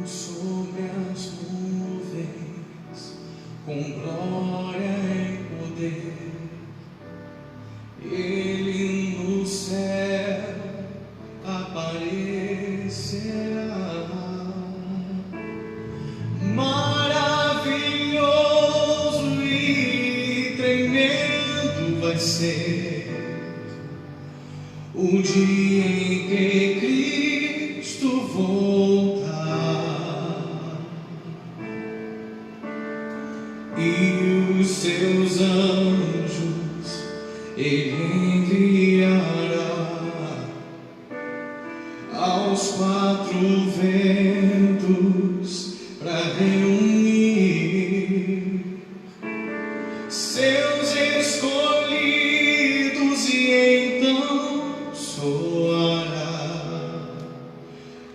sobre as nuvens, com glória e poder, Ele no céu aparecerá. Maravilhoso e tremendo vai ser o dia em que Cristo voltar, e os seus anjos Ele enviará aos quatro ventos para reunir seus escolhidos, e então soará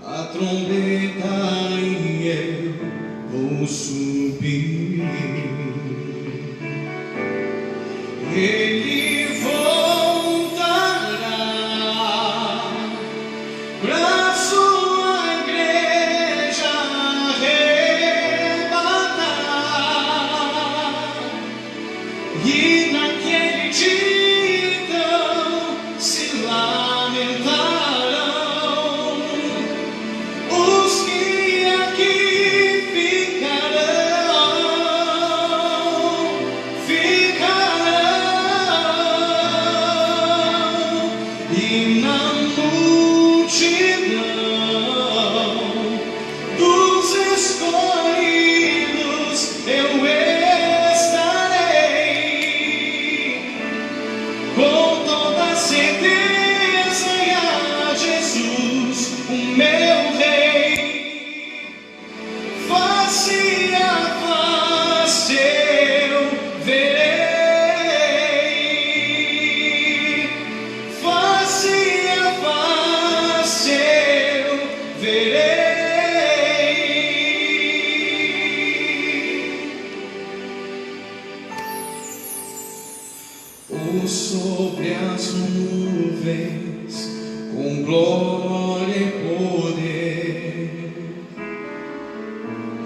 a trombeta e eu vou subir. Ele voltará pra sua igreja arrebatar, e naquele dia então se lamentarão os que aqui ficarão, e na multidão dos escolhidos eu estarei, com toda certeza, e a Jesus, o meu Rei, face a face eu verei, face a face eu verei. Ou sobre as nuvens, com glória e poder,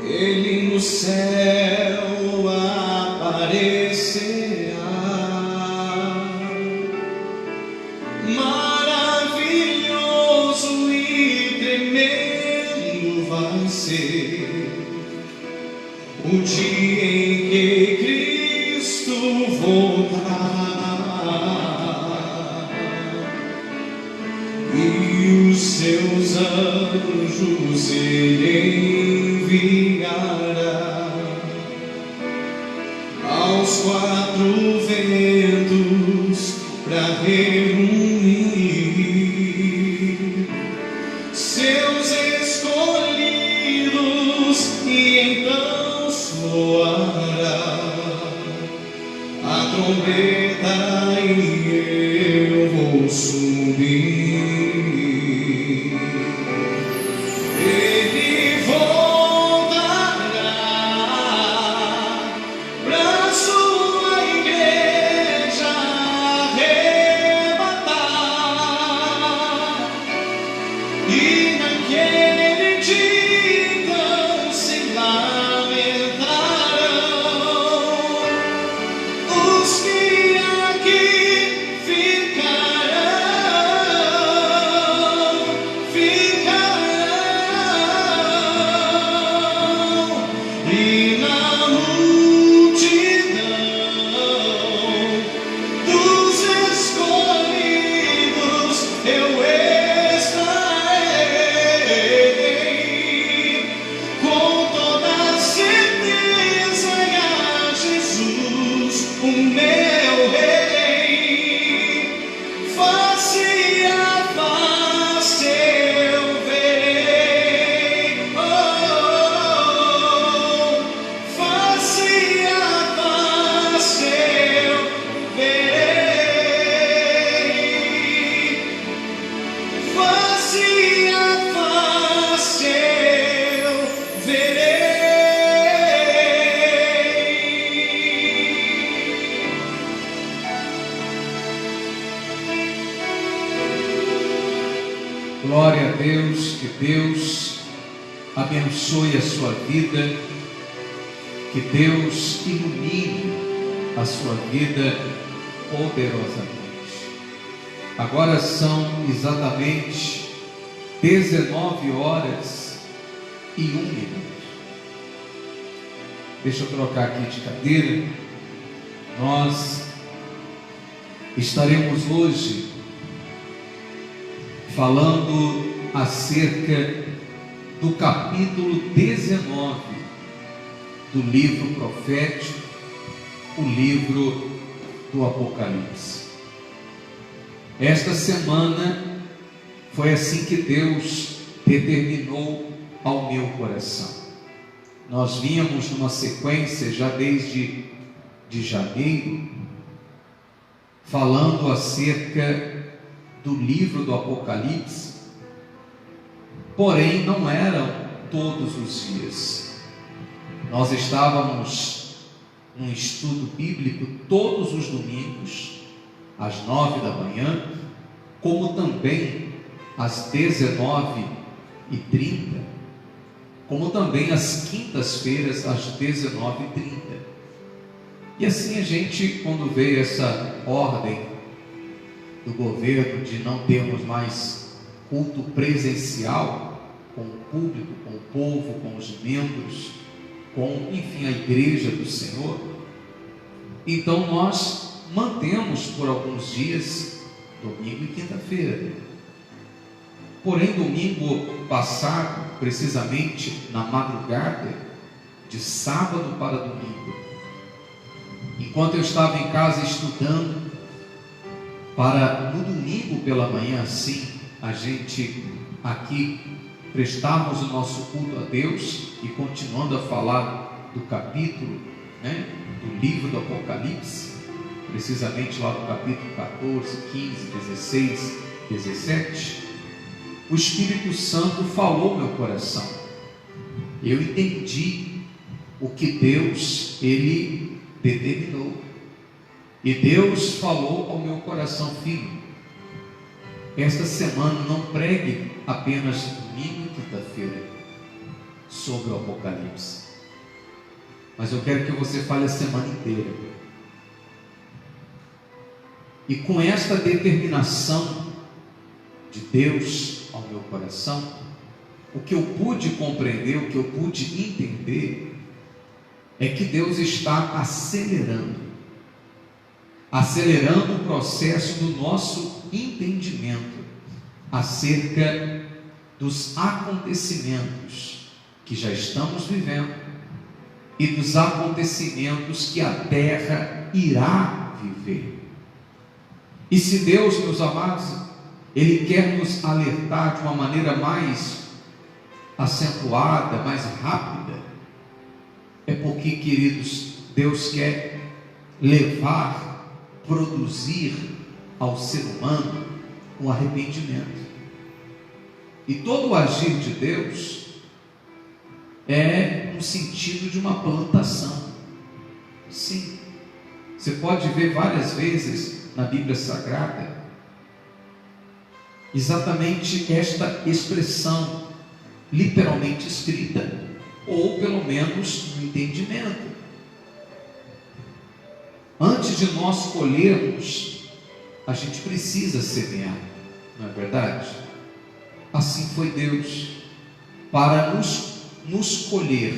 Ele no céu aparecerá. Maravilhoso e tremendo vai ser o dia em que Cristo voltar, e os seus anjos Ele enviará aos quatro ventos para reunir seus escolhidos, e então soará a trombeta e eu vou subir. Ele voltará pra sua igreja arrebatar, e naquele dia então se lamentarão os que aqui ficarão, e na multidão dos escolhidos eu estarei, com toda certeza, e a Jesus, o meu Rei, face a face eu verei, face a face eu verei, face a face eu verei. Glória a Deus, que Deus abençoe a sua vida, que Deus ilumine a sua vida poderosamente. Agora são exatamente 19 horas e 1 minuto. Deixa eu trocar aqui de cadeira. Nós estaremos hoje falando acerca do capítulo 19 do livro profético, o livro do Apocalipse. Esta semana foi assim que Deus determinou ao meu coração. Nós vínhamos numa sequência já desde janeiro, falando acerca do livro do Apocalipse, porém não eram todos os dias. Nós estávamos num estudo bíblico todos os domingos, às 9 da manhã, como também às 19h30, como também às quintas-feiras, às 19h30. E assim a gente, quando veio essa ordem do governo de não termos mais culto presencial, com o público, com o povo, com os membros, com, enfim, a igreja do Senhor, então nós mantemos por alguns dias, domingo e quinta-feira. Porém, domingo passado, precisamente na madrugada, de sábado para domingo, enquanto eu estava em casa estudando, para no domingo pela manhã, assim, a gente aqui prestarmos o nosso culto a Deus e continuando a falar do capítulo, do livro do Apocalipse, precisamente lá do capítulo 14, 15, 16, 17, o Espírito Santo falou no meu coração. Eu entendi o que Deus, Ele determinou. E Deus falou ao meu coração: filho, esta semana não pregue apenas domingo e quinta-feira sobre o Apocalipse, mas eu quero que você fale a semana inteira. E com esta determinação de Deus ao meu coração, o que eu pude compreender, o que eu pude entender, é que Deus está acelerando o processo do nosso entendimento acerca dos acontecimentos que já estamos vivendo e dos acontecimentos que a terra irá viver. E se Deus, meus amados, Ele quer nos alertar de uma maneira mais acentuada, mais rápida, é porque, queridos, Deus quer produzir ao ser humano um arrependimento. E todo o agir de Deus é no sentido de uma plantação. Sim, você pode ver várias vezes na Bíblia Sagrada exatamente esta expressão literalmente escrita, ou pelo menos no entendimento. Antes de nós colhermos, a gente precisa semear, não é verdade? Assim foi Deus, para nos colher,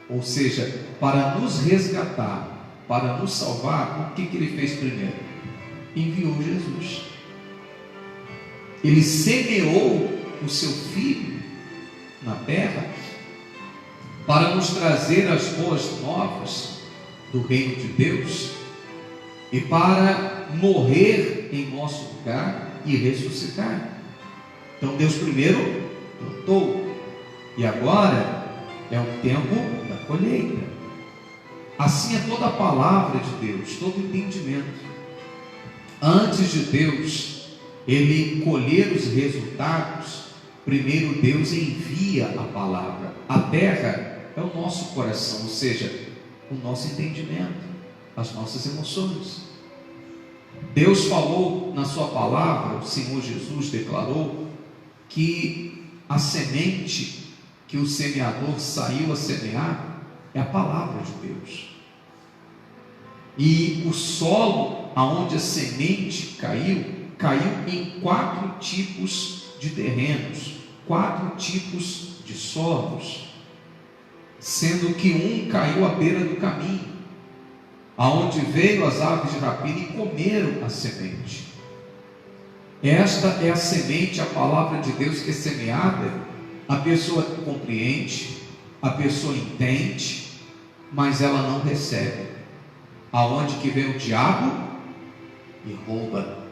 ou seja, para nos resgatar, para nos salvar. O que Ele fez primeiro? Enviou Jesus. Ele semeou o seu Filho na terra para nos trazer as boas novas do reino de Deus e para morrer em nosso lugar e ressuscitar. Então Deus primeiro plantou, e agora é o tempo da colheita. Assim é toda a palavra de Deus, todo entendimento. Antes de Deus Ele colher os resultados, primeiro Deus envia a palavra. A terra é o nosso coração, ou seja, o nosso entendimento, as nossas emoções. Deus falou na sua palavra, o Senhor Jesus declarou que a semente que o semeador saiu a semear é a palavra de Deus. E o solo aonde a semente caiu em 4 tipos de terrenos, 4 tipos de solos, sendo que um caiu à beira do caminho, aonde veio as aves de rapina e comeram a semente. Esta é a semente, a palavra de Deus que é semeada. A pessoa compreende, a pessoa entende, mas ela não recebe. Aonde que vem o diabo e rouba.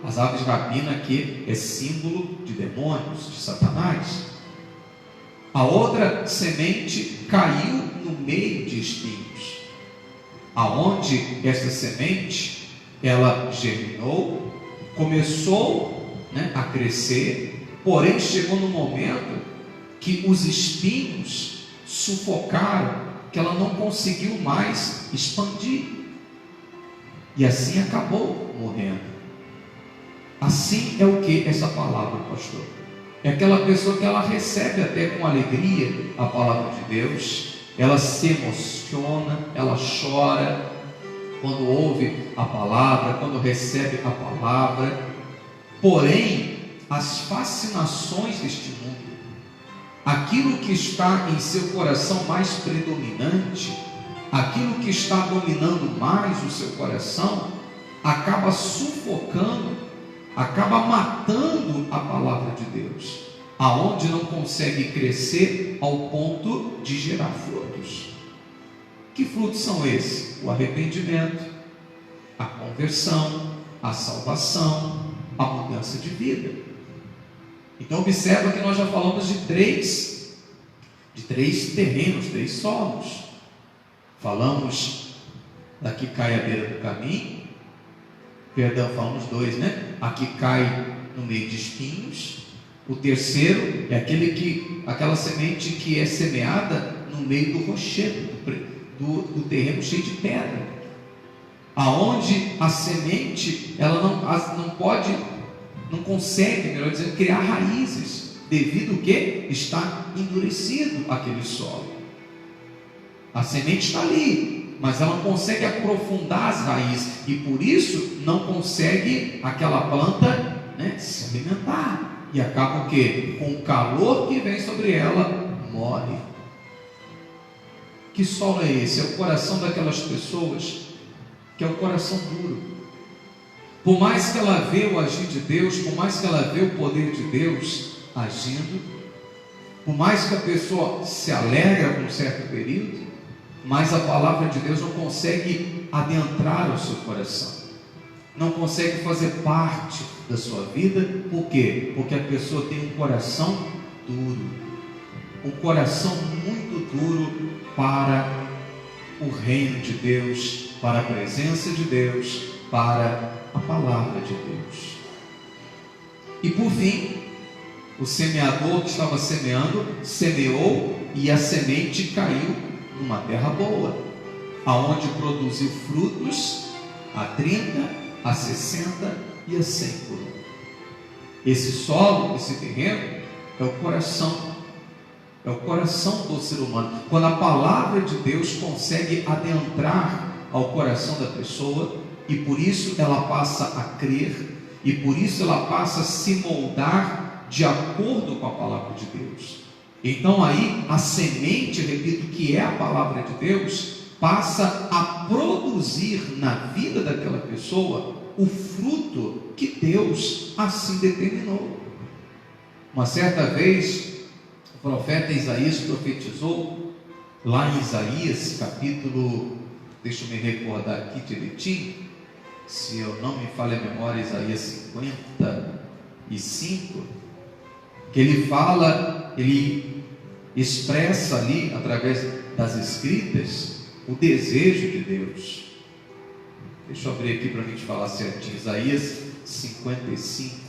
As aves de rapina aqui é símbolo de demônios, de Satanás. A outra semente caiu no meio de espinhos, aonde essa semente, ela germinou, começou, a crescer, porém chegou no momento que os espinhos sufocaram, que ela não conseguiu mais expandir, e assim acabou morrendo. Assim é o que essa palavra, pastor? É aquela pessoa que ela recebe até com alegria a palavra de Deus, ela se emociona, ela chora quando ouve a palavra, quando recebe a palavra, porém as fascinações deste mundo, aquilo que está em seu coração mais predominante, aquilo que está dominando mais o seu coração, acaba sufocando, acaba matando a palavra de Deus, aonde não consegue crescer ao ponto de gerar frutos. Que frutos são esses? O arrependimento, a conversão, a salvação, a mudança de vida. Então observa que nós já falamos de três terrenos, 3 solos. Falamos da que cai à beira do caminho, falamos 2, Aqui cai no meio de espinhos. O terceiro é aquela semente que é semeada no meio do rochedo, do terreno cheio de pedra, aonde a semente ela não consegue, melhor dizendo, criar raízes, devido que está endurecido aquele solo. A semente está ali, mas ela não consegue aprofundar as raízes, e por isso não consegue aquela planta se alimentar, e acaba o quê? Com o calor que vem sobre ela, morre. Que solo é esse? É o coração daquelas pessoas que é o coração duro. Por mais que ela vê o agir de Deus, por mais que ela vê o poder de Deus agindo, por mais que a pessoa se alegra por um certo período, mas a palavra de Deus não consegue adentrar o seu coração, não consegue fazer parte da sua vida. Por quê? Porque a pessoa tem um coração duro, um coração muito duro para o reino de Deus, para a presença de Deus, para a palavra de Deus. E por fim, o semeador que estava semeando, semeou, e a semente caiu numa terra boa, aonde produziu frutos a 30, a 60 e a 100 por um. Esse solo, esse terreno, é o coração do ser humano. Quando a palavra de Deus consegue adentrar ao coração da pessoa, e por isso ela passa a crer, e por isso ela passa a se moldar de acordo com a palavra de Deus. Então aí a semente, repito, que é a palavra de Deus, passa a produzir na vida daquela pessoa o fruto que Deus assim determinou. Uma certa vez, o profeta Isaías profetizou, lá em Isaías, capítulo, deixa eu me recordar aqui direitinho, se eu não me falha a memória, Isaías 55, que ele fala, ele expressa ali, através das escritas, o desejo de Deus. Deixa eu abrir aqui para a gente falar certinho, Isaías 55.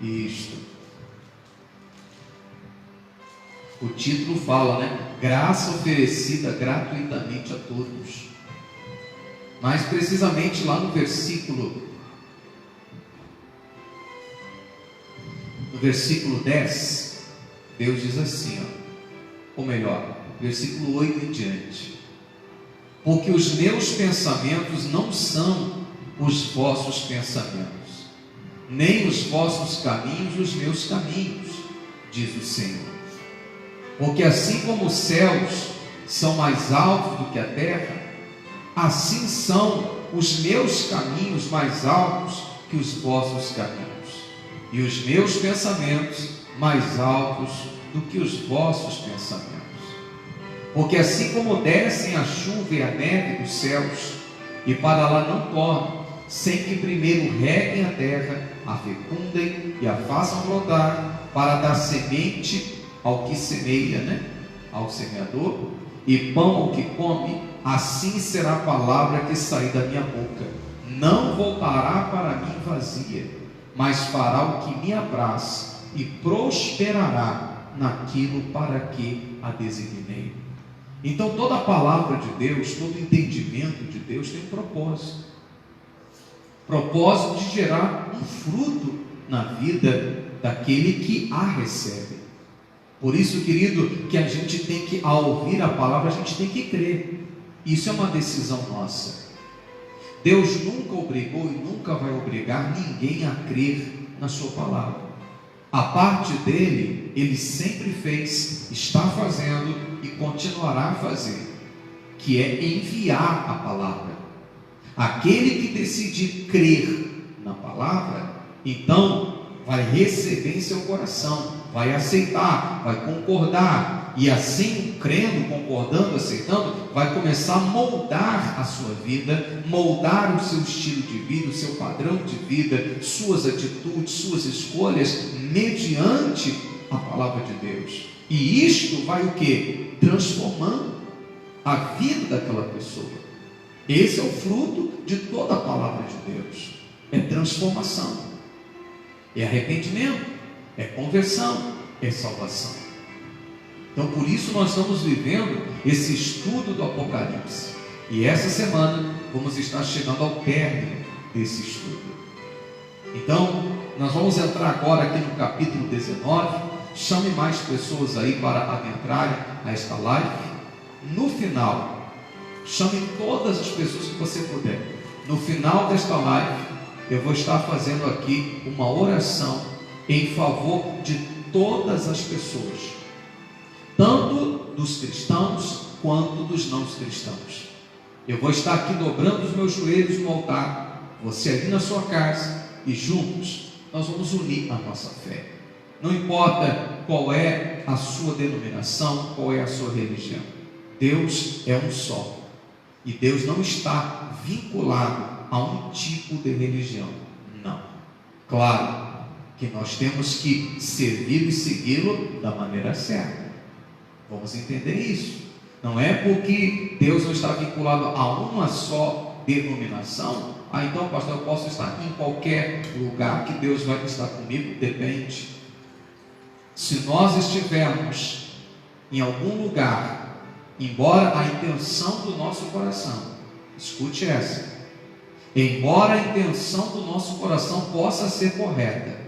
Isto. O título fala, graça oferecida gratuitamente a todos. Mais precisamente lá no versículo no versículo 10, Deus diz assim, ou melhor, versículo 8 em diante: porque os meus pensamentos não são os vossos pensamentos, nem os vossos caminhos os meus caminhos, diz o Senhor. Porque assim como os céus são mais altos do que a terra, assim são os meus caminhos mais altos que os vossos caminhos, e os meus pensamentos mais altos do que os vossos pensamentos. Porque assim como descem a chuva e a neve dos céus, e para lá não tornam, sem que primeiro reguem a terra, a fecundem e a façam brotar, para dar semente ao que semeia, ao semeador, e pão ao que come, assim será a palavra que sair da minha boca. Não voltará para mim vazia, mas fará o que me apraz, e prosperará naquilo para que a designei. Então toda a palavra de Deus, todo entendimento de Deus tem um propósito de gerar um fruto na vida daquele que a recebe. Por isso, querido, que a gente tem que, ao ouvir a palavra, a gente tem que crer. Isso é uma decisão nossa. Deus nunca obrigou e nunca vai obrigar ninguém a crer na sua palavra. A parte dele, ele sempre fez, está fazendo e continuará a fazer, que é enviar a palavra. Aquele que decidir crer na palavra, então vai receber em seu coração, vai aceitar, vai concordar, e assim, crendo, concordando, aceitando, vai começar a moldar a sua vida, moldar o seu estilo de vida, o seu padrão de vida, suas atitudes, suas escolhas, mediante a palavra de Deus. E isto vai o quê? Transformando a vida daquela pessoa. Esse é o fruto de toda a palavra de Deus. É transformação, é arrependimento, é conversão, é salvação. Então por isso nós estamos vivendo esse estudo do Apocalipse. E essa semana vamos estar chegando ao término desse estudo. Então nós vamos entrar agora aqui no capítulo 19. Chame mais pessoas aí para adentrarem a esta live. No final, chame todas as pessoas que você puder. No final desta live, eu vou estar fazendo aqui uma oração em favor de todas as pessoas, tanto dos cristãos quanto dos não cristãos. Eu vou estar aqui dobrando os meus joelhos no altar, você ali na sua casa, e juntos nós vamos unir a nossa fé. Não importa qual é a sua denominação, qual é a sua religião, Deus é um só. E Deus não está vinculado a um tipo de religião, não. Claro que nós temos que servir e segui-lo da maneira certa. Vamos entender isso. Não é porque Deus não está vinculado a uma só denominação, então pastor, eu posso estar em qualquer lugar que Deus vai estar comigo. Depende. Se nós estivermos em algum lugar, embora a intenção do nosso coração, escute essa, embora a intenção do nosso coração possa ser correta,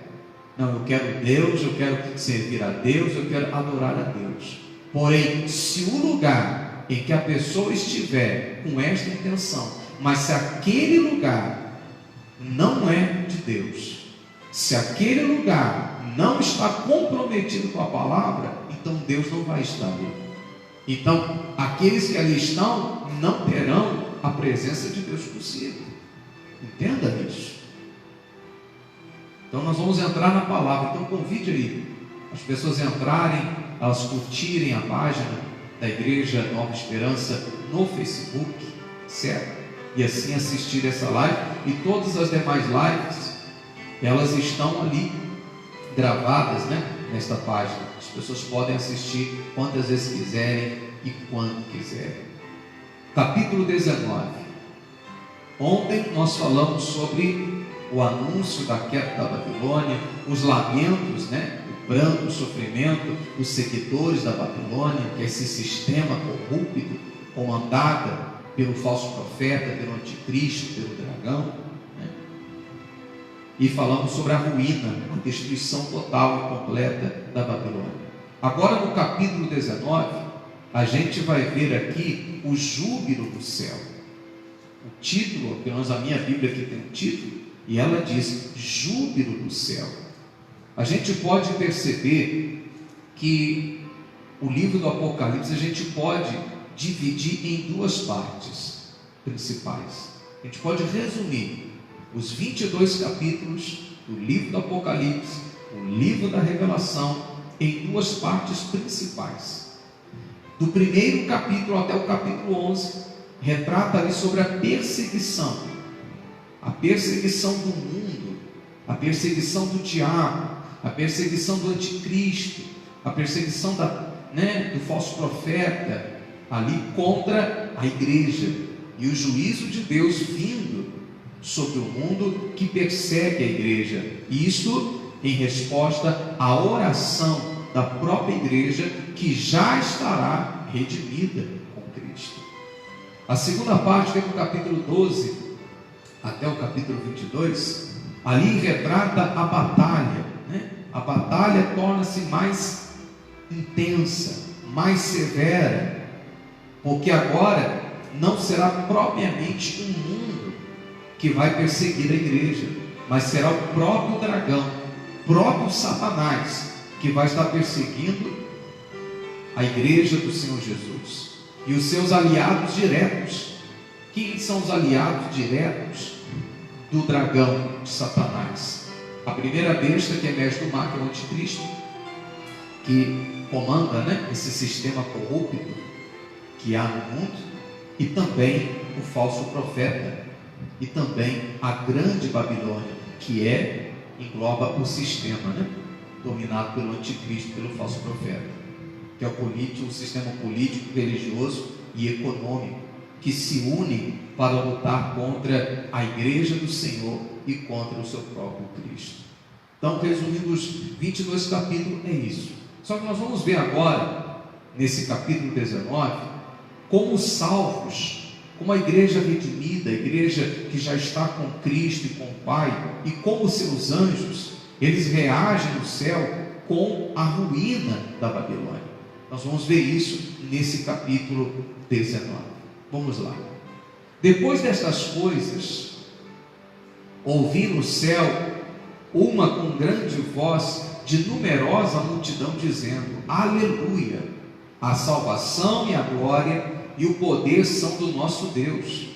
não, eu quero Deus, eu quero servir a Deus, eu quero adorar a Deus, porém, se o lugar em que a pessoa estiver com esta intenção, mas se aquele lugar não é de Deus, se aquele lugar não está comprometido com a palavra, então Deus não vai estar ali. Então, aqueles que ali estão não terão a presença de Deus consigo. Entenda isso. Então nós vamos entrar na palavra. Então convide aí as pessoas a entrarem, elas curtirem a página da Igreja Nova Esperança no Facebook, certo? E assim assistir essa live, e todas as demais lives, elas estão ali gravadas, nesta página. As pessoas podem assistir quantas vezes quiserem e quando quiserem. Capítulo 19. Ontem nós falamos sobre o anúncio da queda da Babilônia, os lamentos, o pranto, o sofrimento, os seguidores da Babilônia, que é esse sistema corrupto, comandado pelo falso profeta, pelo anticristo, pelo dragão. e falamos sobre a ruína, a destruição total e completa da Babilônia. Agora no capítulo 19, a gente vai ver aqui o júbilo do céu. O título, pelo menos a minha Bíblia aqui tem um título, e ela diz júbilo do céu. A gente pode perceber que o livro do Apocalipse a gente pode dividir em duas partes principais. A gente pode resumir os 22 capítulos do livro do Apocalipse, o livro da Revelação, em duas partes principais. Do primeiro capítulo até o capítulo 11, retrata ali sobre a perseguição do mundo, a perseguição do diabo, a perseguição do anticristo, a perseguição do falso profeta, ali contra a igreja, e o juízo de Deus vindo sobre o mundo que persegue a igreja, e isso em resposta à oração da própria igreja, que já estará redimida com Cristo. A segunda parte, que é do capítulo 12 até o capítulo 22, ali retrata a batalha, A batalha torna-se mais intensa, mais severa, porque agora não será propriamente um mundo que vai perseguir a igreja, mas será o próprio dragão, o próprio Satanás, que vai estar perseguindo a igreja do Senhor Jesus e os seus aliados diretos. Quem são os aliados diretos do dragão de Satanás? A primeira besta, que é mestre do mar, que é o anticristo, que comanda esse sistema corrupto que há no mundo, e também o falso profeta, e também a grande Babilônia, que engloba o sistema dominado pelo anticristo, pelo falso profeta, que é o sistema político, religioso e econômico, que se une para lutar contra a igreja do Senhor e contra o seu próprio Cristo. Então, resumindo os 22 capítulos, é isso. Só que nós vamos ver agora, nesse capítulo 19, como os salvos, como a igreja redimida, a igreja que já está com Cristo e com o Pai, e como seus anjos, eles reagem no céu com a ruína da Babilônia. Nós vamos ver isso nesse capítulo 19. Vamos lá. Depois destas coisas, ouvi no céu uma com grande voz de numerosa multidão dizendo: Aleluia! A salvação e a glória e o poder são do nosso Deus,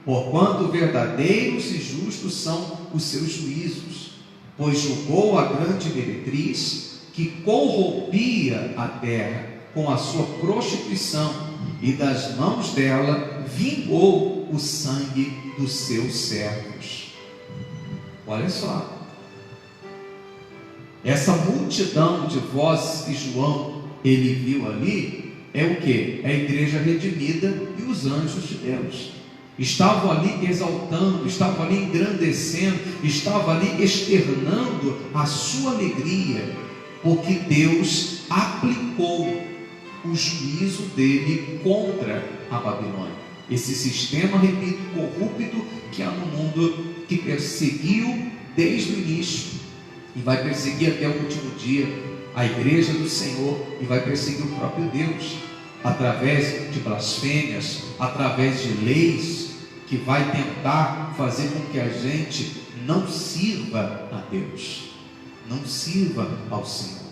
porquanto verdadeiros e justos são os seus juízos, pois julgou a grande meretriz que corrompia a terra com a sua prostituição, e das mãos dela vingou o sangue dos seus servos. Olha só, essa multidão de vozes que João ele viu ali é o que? É a igreja redimida e os anjos de Deus. Estavam ali exaltando, estavam ali engrandecendo, estavam ali externando a sua alegria, porque Deus aplicou o juízo dele contra a Babilônia, esse sistema, repito, corrupto que há no mundo, que perseguiu desde o início e vai perseguir até o último dia a igreja do Senhor, e vai perseguir o próprio Deus através de blasfêmias, através de leis que vai tentar fazer com que a gente não sirva a Deus, não sirva ao Senhor.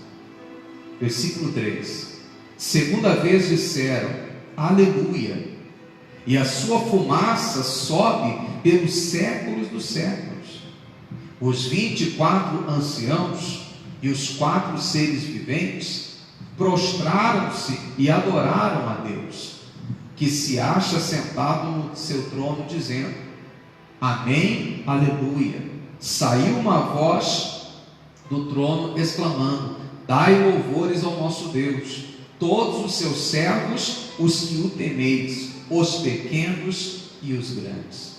Versículo 3: segunda vez disseram Aleluia, e a sua fumaça sobe pelos séculos dos séculos. Os 24 anciãos e os 4 seres viventes prostraram-se e adoraram a Deus, que se acha sentado no seu trono, dizendo: Amém, Aleluia. Saiu uma voz do trono exclamando: Dai louvores ao nosso Deus, todos os seus servos, os que o temeis, os pequenos e os grandes.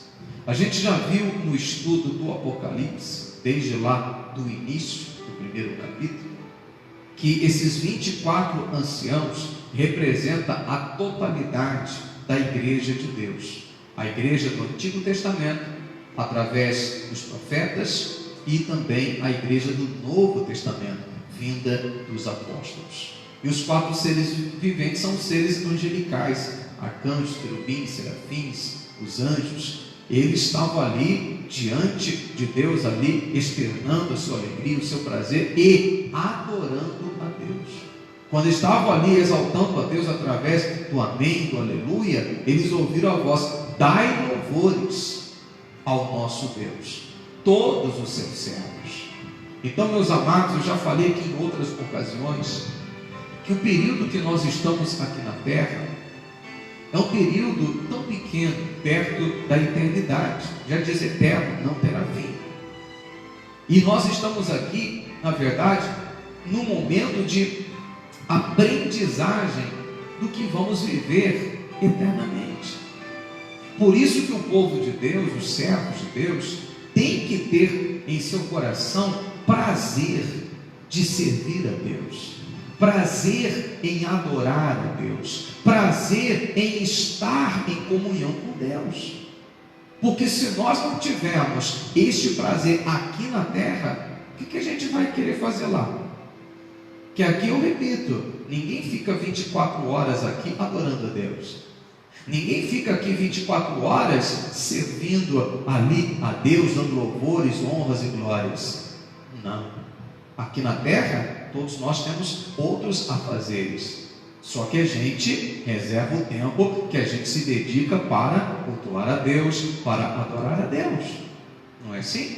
A gente já viu no estudo do Apocalipse, desde lá do início do primeiro capítulo, que esses 24 anciãos representam a totalidade da igreja de Deus, a igreja do Antigo Testamento, através dos profetas, e também a igreja do Novo Testamento, vinda dos apóstolos. E os 4 seres viventes são seres angelicais, arcanjos, querubins, serafins, os anjos. Eles estavam ali diante de Deus, ali externando a sua alegria, o seu prazer e adorando a Deus. Quando estavam ali exaltando a Deus através do amém, do aleluia, eles ouviram a voz: dai louvores ao nosso Deus, todos os seus servos. Então, meus amados, eu já falei aqui em outras ocasiões que o período que nós estamos aqui na terra é um período tão pequeno perto da eternidade. Já diz eterno, não terá fim. E nós estamos aqui, na verdade, num momento de aprendizagem do que vamos viver eternamente. Por isso que o povo de Deus, os servos de Deus, tem que ter em seu coração prazer de servir a Deus, prazer em adorar a Deus, prazer em estar em comunhão com Deus. Porque se nós não tivermos este prazer aqui na terra, o que a gente vai querer fazer lá? Que aqui eu repito, ninguém fica 24 horas aqui adorando a Deus. Ninguém fica aqui 24 horas servindo ali a Deus, dando louvores, honras e glórias. Não. Aqui na terra, todos nós temos outros afazeres. Só que a gente reserva o tempo que a gente se dedica para cultuar a Deus, para adorar a Deus. Não é assim?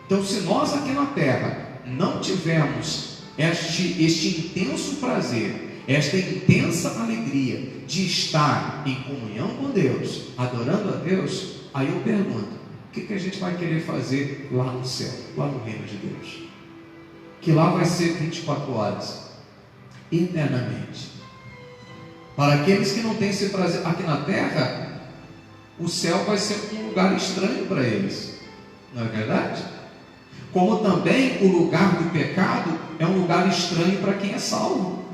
Então, se nós aqui na terra não tivermos este intenso prazer, esta intensa alegria de estar em comunhão com Deus, adorando a Deus, aí eu pergunto, o que a gente vai querer fazer lá no céu, lá no reino de Deus? Que lá vai ser 24 horas, eternamente. Para aqueles que não têm esse prazer aqui na terra, o céu vai ser um lugar estranho para eles, não é verdade? Como também o lugar do pecado é um lugar estranho para quem é salvo.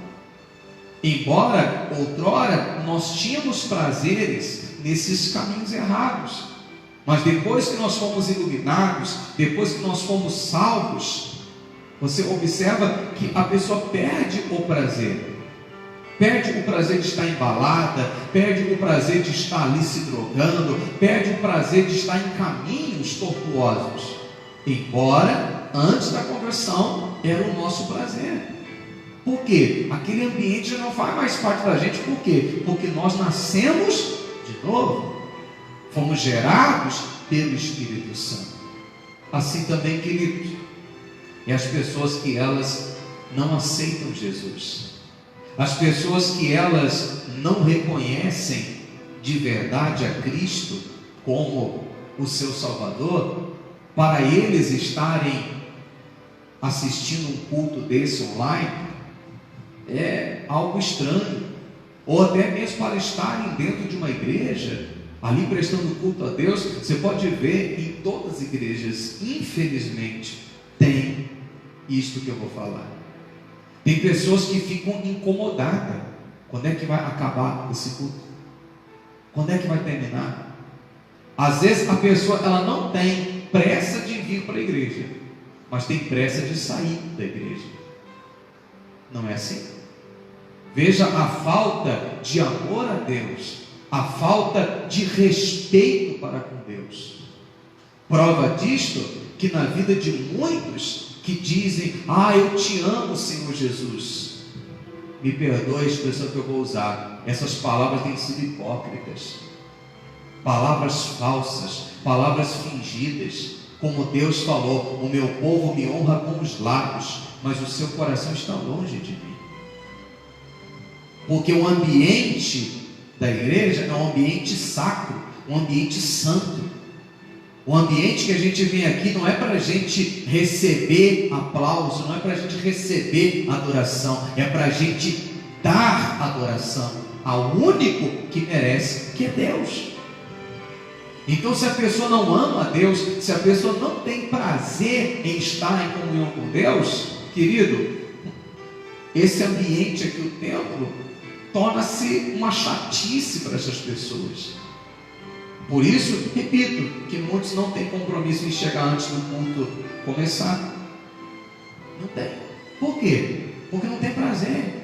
Embora outrora nós tínhamos prazeres nesses caminhos errados, mas depois que nós fomos iluminados, depois que nós fomos salvos, você observa que a pessoa perde o prazer. Perde o prazer de estar embalada, perde o prazer de estar ali se drogando, perde o prazer de estar em caminhos tortuosos. Embora antes da conversão era o nosso prazer. Por quê? Aquele ambiente já não faz mais parte da gente. Por quê? Porque nós nascemos de novo, fomos gerados pelo Espírito Santo. Assim também, queridos, e as pessoas que elas não aceitam Jesus, as pessoas que elas não reconhecem de verdade a Cristo como o seu Salvador, para eles estarem assistindo um culto desse online é algo estranho, ou até mesmo para estarem dentro de uma igreja ali prestando culto a Deus. Você pode ver em todas as igrejas, infelizmente, tem isto que eu vou falar. Tem pessoas que ficam incomodadas. Quando é que vai acabar esse culto? Quando é que vai terminar? Às vezes a pessoa ela não tem pressa de vir para a igreja, mas tem pressa de sair da igreja. Não é assim? Veja a falta de amor a Deus, a falta de respeito para com Deus. Prova disto que na vida de muitos que dizem: eu te amo, Senhor Jesus. Me perdoe a expressão que eu vou usar, essas palavras têm sido hipócritas, palavras falsas, palavras fingidas. Como Deus falou: o meu povo me honra com os lábios, mas o seu coração está longe de mim. Porque o ambiente da igreja é um ambiente sacro, um ambiente santo. O ambiente que a gente vem aqui não é para a gente receber aplauso, não é para a gente receber adoração, é para a gente dar adoração ao único que merece, que é Deus. Então, se a pessoa não ama a Deus, se a pessoa não tem prazer em estar em comunhão com Deus, querido, esse ambiente aqui, o templo, torna-se uma chatice para essas pessoas. Por isso, repito, que muitos não têm compromisso em chegar antes do culto começar. Não tem. Por quê? Porque não tem prazer.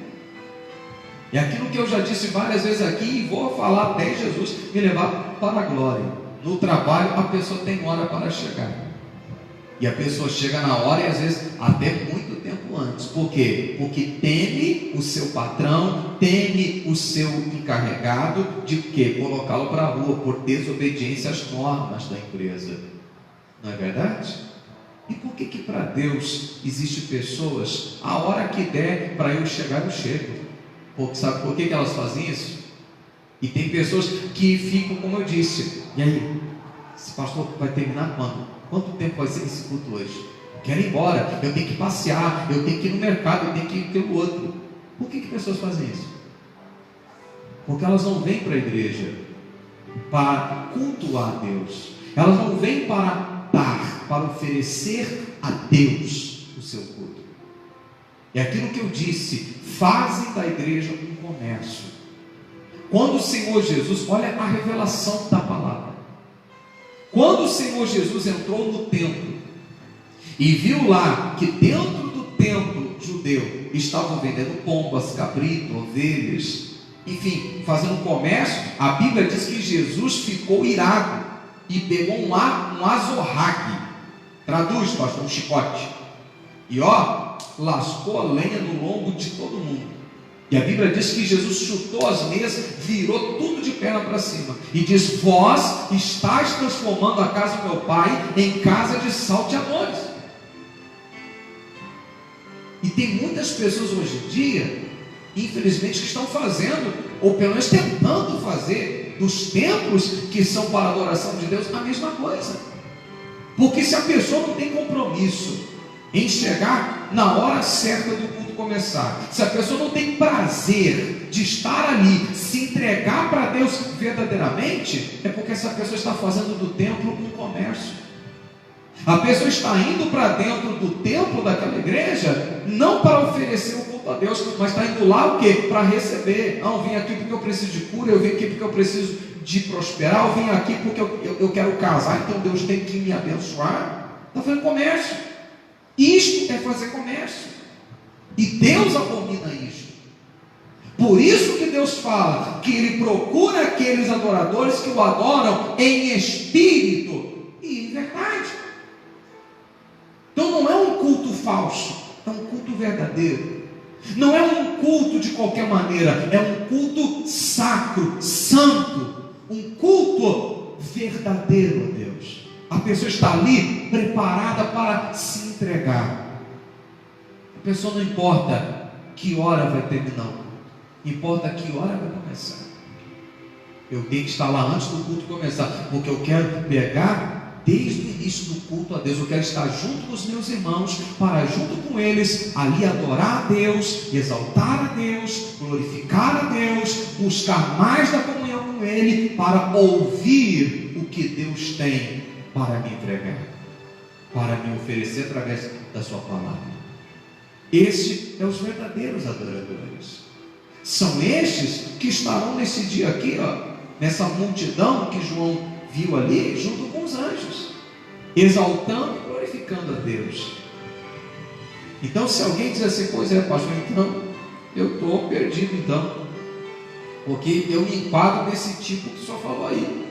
É aquilo que eu já disse várias vezes aqui e vou falar até Jesus me levar para a glória. No trabalho a pessoa tem hora para chegar. E a pessoa chega na hora e às vezes até muito tempo antes. Por quê? Porque teme o seu patrão, teme o seu encarregado de quê? Colocá-lo para a rua por desobediência às normas da empresa. Não é verdade? E por que para Deus existe pessoas, a hora que der para eu chegar, eu chego? Porque sabe por que elas fazem isso? E tem pessoas que ficam, como eu disse, e aí, esse pastor vai terminar quando? Quanto tempo vai ser esse culto hoje? Quero ir embora, eu tenho que passear, eu tenho que ir no mercado, eu tenho que ir pelo outro. Por que pessoas fazem isso? Porque elas não vêm para a igreja para cultuar a Deus. Elas não vêm para dar, para oferecer a Deus o seu culto. É aquilo que eu disse, fazem da igreja um comércio. Quando o Senhor Jesus, olha a revelação da palavra. Quando o Senhor Jesus entrou no templo e viu lá que dentro do templo judeu estavam vendendo pombas, cabrito, ovelhas, enfim, fazendo comércio, a Bíblia diz que Jesus ficou irado e pegou um azorrague, traduz, pastor, um chicote, e lascou a lenha no lombo de todo mundo. E a Bíblia diz que Jesus chutou as mesas, virou tudo de perna para cima e diz: vós estáis transformando a casa do meu pai em casa de salteadores. E tem muitas pessoas hoje em dia, infelizmente, que estão fazendo, ou pelo menos tentando fazer, dos templos que são para a adoração de Deus, a mesma coisa. Porque se a pessoa não tem compromisso em chegar na hora certa do culto começar, se a pessoa não tem prazer de estar ali, se entregar para Deus verdadeiramente, é porque essa pessoa está fazendo do templo um comércio. A pessoa está indo para dentro do templo daquela igreja, não para oferecer o culto a Deus, mas está indo lá o quê? Para receber. Não, eu vim aqui porque eu preciso de cura, eu vim aqui porque eu preciso de prosperar, eu vim aqui porque eu quero casar, então Deus tem que me abençoar. Está fazendo comércio. Isto é fazer comércio. E Deus abomina isto. Por isso que Deus fala que Ele procura aqueles adoradores que o adoram em espírito e em verdade. Então não é um culto falso, é um culto verdadeiro. Não é um culto de qualquer maneira, é um culto sacro, santo, um culto verdadeiro a Deus. A pessoa está ali preparada para se entregar. A pessoa não importa que hora vai terminar, importa que hora vai começar. Eu tenho que estar lá antes do culto começar, porque eu quero pegar desde o início do culto a Deus. Eu quero estar junto com os meus irmãos, para junto com eles ali adorar a Deus, exaltar a Deus, glorificar a Deus, buscar mais da comunhão com Ele, para ouvir o que Deus tem para me entregar, para me oferecer através da sua palavra. Estes são os verdadeiros adoradores. São estes que estarão nesse dia aqui, nessa multidão que João viu ali, junto com os anjos, exaltando e glorificando a Deus. Então, se alguém diz assim: pois é, pastor, então eu estou perdido, então, porque eu me enquadro nesse tipo que o senhor falou aí.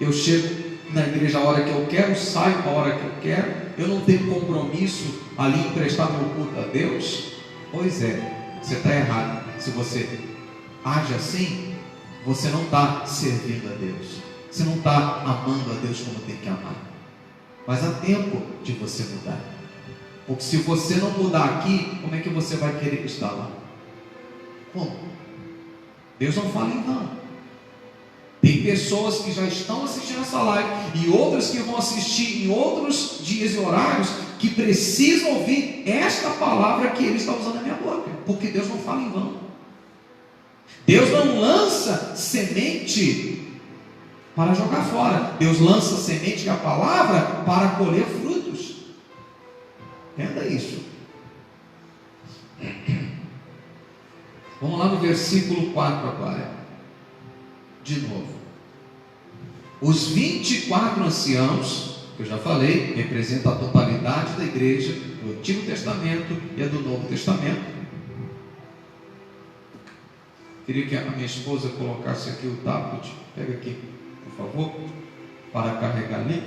Eu chego na igreja a hora que eu quero, saio a hora que eu quero, eu não tenho compromisso ali em prestar meu culto a Deus. Pois é, você está errado. Se você age assim, você não está servindo a Deus, você não está amando a Deus como tem que amar. Mas há tempo de você mudar, porque se você não mudar aqui, como é que você vai querer estar lá? Como? Deus não fala em vão. Tem pessoas que já estão assistindo essa live e outras que vão assistir em outros dias e horários, que precisam ouvir esta palavra que Ele está usando na minha boca, porque Deus não fala em vão. Deus não lança semente para jogar fora. Deus lança semente da palavra para colher frutos. Entenda isso. Vamos lá no versículo 4 agora. De novo. Os 24 anciãos, que eu já falei, representam a totalidade da igreja do Antigo Testamento e a do Novo Testamento. Queria que a minha esposa colocasse aqui o tablet. Pega aqui, por favor, para carregar ali,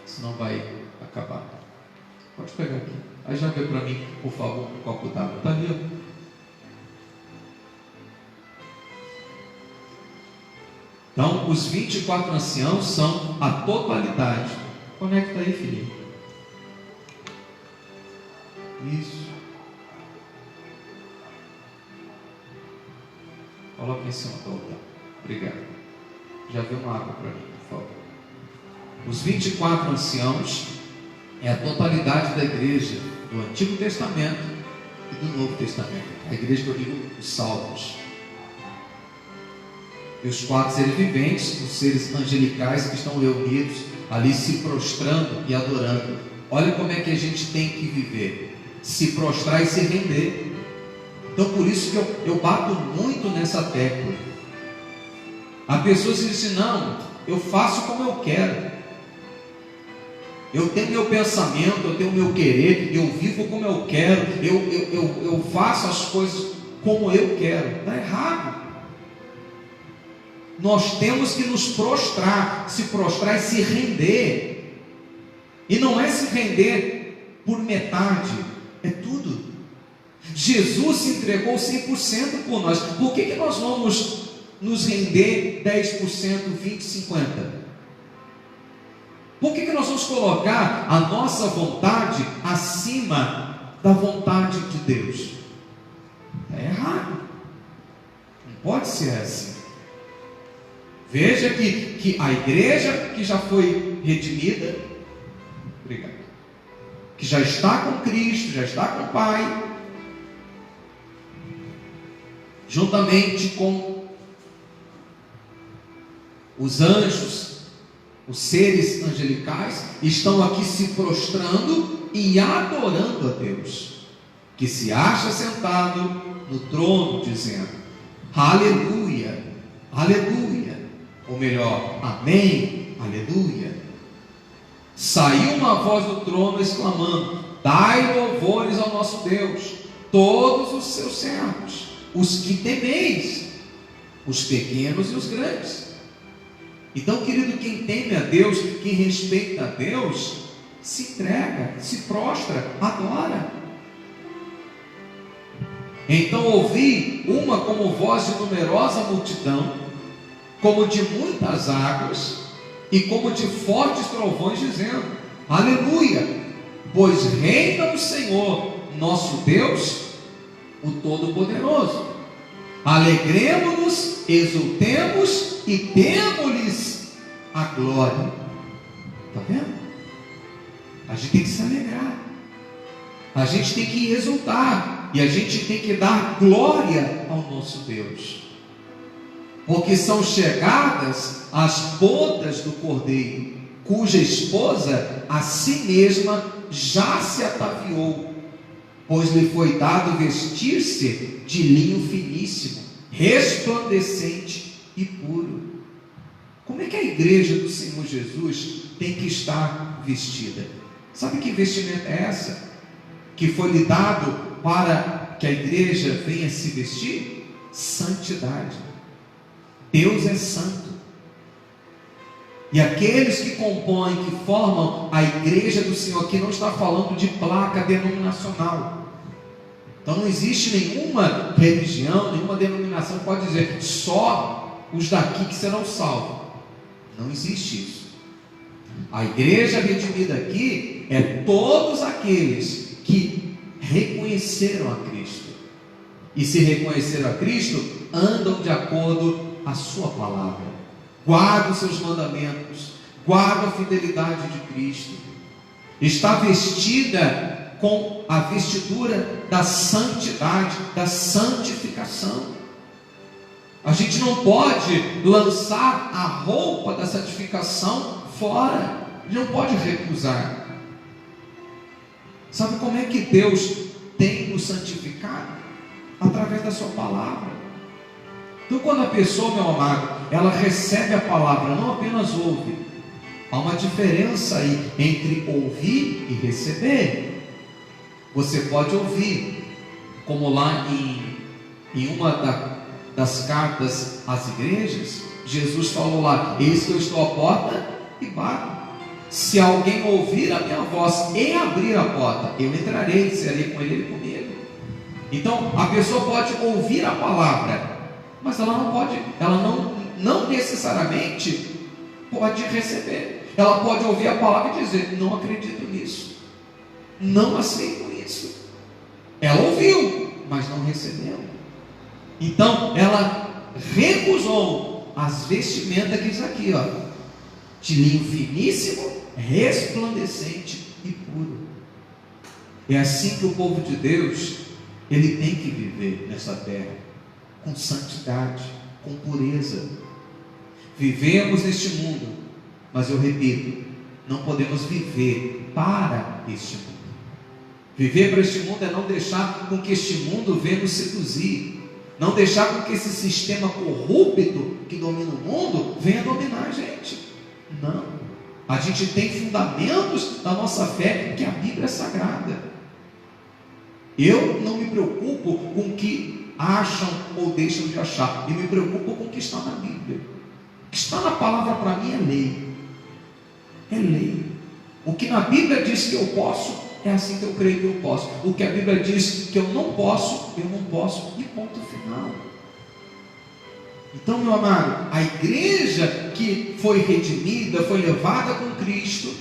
senão vai acabar. Pode pegar aqui. Aí já vê para mim, por favor, o copo d'água. Está ali, ó. Então, os 24 anciãos são a totalidade. Conecta aí, filhinho. Isso. Coloca em cima do altar. Obrigado. Já vê uma água para mim, por favor. Os 24 anciãos é a totalidade da igreja do Antigo Testamento e do Novo Testamento. A igreja que eu digo, os salvos. E os 4 seres viventes, os seres angelicais que estão reunidos ali se prostrando e adorando. Olha como é que a gente tem que viver: se prostrar e se render. Então por isso que eu bato muito nessa tecla. Há pessoas que dizem: não, eu faço como eu quero, eu tenho meu pensamento, eu tenho meu querer, eu vivo como eu quero, eu faço as coisas como eu quero. Está errado. Nós temos que nos prostrar, se prostrar e se render. E não é se render por metade, é tudo. Jesus se entregou 100% por nós. Por que nós vamos nos render 10%, 20%, 50%? Por que nós vamos colocar a nossa vontade acima da vontade de Deus? É errado. Não pode ser assim. Veja que a igreja que já foi redimida, obrigado, que já está com Cristo, já está com o Pai, juntamente com os anjos, os seres angelicais, estão aqui se prostrando e adorando a Deus, que se acha sentado no trono, dizendo: aleluia, aleluia. Ou melhor, amém, aleluia. Saiu uma voz do trono exclamando: dai louvores ao nosso Deus, todos os seus servos, os que temeis, os pequenos e os grandes. Então, querido, quem teme a Deus, quem respeita a Deus, se entrega, se prostra, adora. Então ouvi uma como voz de numerosa multidão, como de muitas águas, e como de fortes trovões, dizendo: aleluia, pois reina o Senhor, nosso Deus, o Todo-Poderoso. Alegremo-nos, exultemos e demo-lhes a glória. Está vendo? A gente tem que se alegrar, a gente tem que exultar, e a gente tem que dar glória ao nosso Deus, porque são chegadas as bodas do Cordeiro, cuja esposa a si mesma já se ataviou, pois lhe foi dado vestir-se de linho finíssimo, resplandecente e puro. Como é que a igreja do Senhor Jesus tem que estar vestida? Sabe que vestimenta é essa que foi lhe dado para que a igreja venha se vestir? Santidade. Deus é santo, e aqueles que compõem, que formam a igreja do Senhor, aqui não está falando de placa denominacional. Então não existe nenhuma religião, nenhuma denominação que pode dizer só os daqui que serão salvos. Não existe isso. A igreja redimida aqui é todos aqueles que reconheceram a Cristo, e se reconheceram a Cristo, andam de acordo a sua palavra, guarda os seus mandamentos, guarda a fidelidade de Cristo, está vestida com a vestidura da santidade, da santificação. A gente não pode lançar a roupa da santificação fora, a gente não pode recusar. Sabe como é que Deus tem nos santificado? Através da sua palavra. Então, quando a pessoa, meu amado, ela recebe a palavra, não apenas ouve. Há uma diferença aí entre ouvir e receber. Você pode ouvir, como lá em uma das cartas às igrejas, Jesus falou lá: eis que eu estou à porta e bato. Se alguém ouvir a minha voz e abrir a porta, eu entrarei, serei com ele, ele comigo. Então a pessoa pode ouvir a palavra, mas ela não pode, ela não necessariamente pode receber. Ela pode ouvir a palavra e dizer: não acredito nisso, não aceito isso. Ela ouviu, mas não recebeu. Então ela recusou as vestimentas que diz aqui, de linho finíssimo, resplandecente e puro. É assim que o povo de Deus, ele tem que viver nessa terra, com santidade, com pureza. Vivemos neste mundo, mas eu repito, não podemos viver para este mundo. Viver para este mundo é não deixar com que este mundo venha nos seduzir, não deixar com que esse sistema corrupto que domina o mundo venha dominar a gente. Não, a gente tem fundamentos da nossa fé, que a Bíblia é sagrada. Eu não me preocupo com o que acham ou deixam de achar, eu me preocupo com o que está na Bíblia. O que está na palavra para mim é lei. É lei. O que na Bíblia diz que eu posso, é assim que eu creio que eu posso. O que a Bíblia diz que eu não posso, e ponto final. Então, meu amado, a igreja que foi redimida, foi levada com Cristo,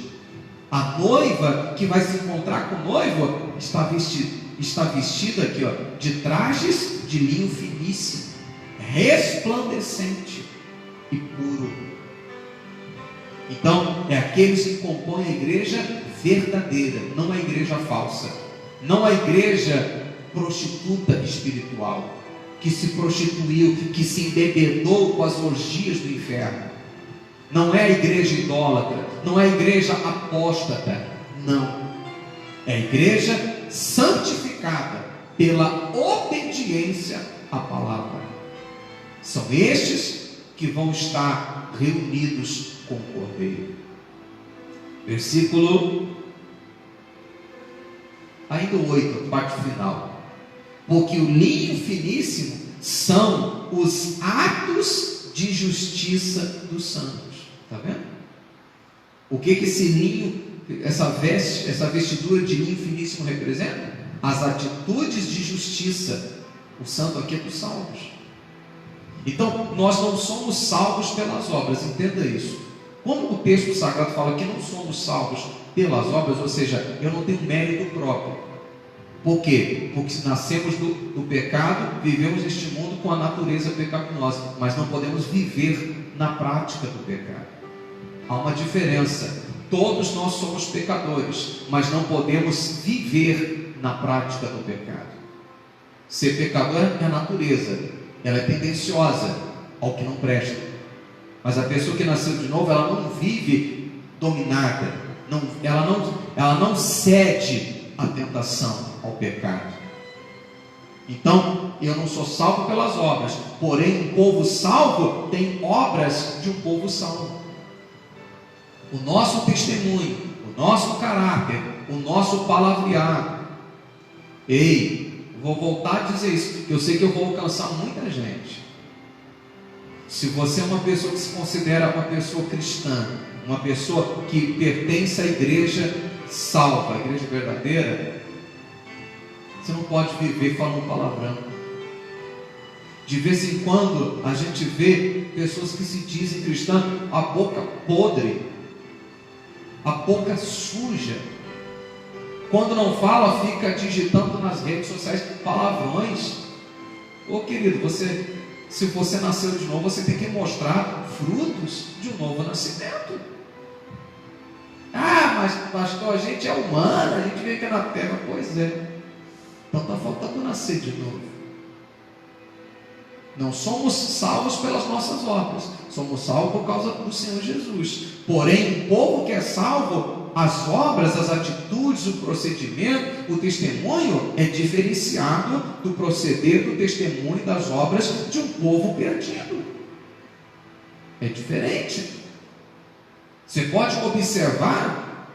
a noiva que vai se encontrar com o noivo, está vestida aqui, de trajes de linho finíssimo, resplandecente e puro. Então, é aqueles que compõem a igreja verdadeira, não a igreja falsa, não a igreja prostituta espiritual, que se prostituiu, que se embebedou com as orgias do inferno. Não é a igreja idólatra, não é a igreja apóstata, não. É a igreja santificada pela obediência à palavra. São estes que vão estar reunidos com o Cordeiro. Versículo ainda 8, parte final. Porque o linho finíssimo são os atos de justiça dos santos. Está vendo? O que esse linho, essa vestidura de linho finíssimo representa? As atitudes de justiça. O santo aqui é dos salvos. Então, nós não somos salvos pelas obras, entenda isso. Quando o texto sagrado fala que não somos salvos pelas obras, ou seja, eu não tenho mérito próprio. Por quê? Porque nascemos do pecado, vivemos neste mundo com a natureza pecaminosa, mas não podemos viver na prática do pecado. Há uma diferença. Todos nós somos pecadores, mas não podemos viver na prática do pecado. Ser pecador é a natureza, ela é tendenciosa ao que não presta. Mas a pessoa que nasceu de novo, ela não vive dominada, ela não cede à tentação, ao pecado. Então, eu não sou salvo pelas obras, porém, um povo salvo tem obras de um povo salvo. O nosso testemunho, o nosso caráter, o nosso palavrear. Ei, vou voltar a dizer isso, que eu sei que eu vou alcançar muita gente. Se você é uma pessoa que se considera uma pessoa cristã, uma pessoa que pertence à igreja salva, a igreja verdadeira, você não pode viver falando palavrão. De vez em quando a gente vê pessoas que se dizem cristãs, a boca podre, a boca suja. Quando não fala, fica digitando nas redes sociais palavrões. Ô querido, se você nasceu de novo, você tem que mostrar frutos de um novo nascimento. Ah, mas pastor, a gente é humano, a gente vem aqui na terra. Pois é. Então está faltando nascer de novo. Não somos salvos pelas nossas obras, somos salvos por causa do Senhor Jesus. Porém, o povo que é salvo, as obras, as atitudes, o procedimento, o testemunho é diferenciado do proceder, do testemunho, das obras de um povo perdido. é diferente. Você pode observar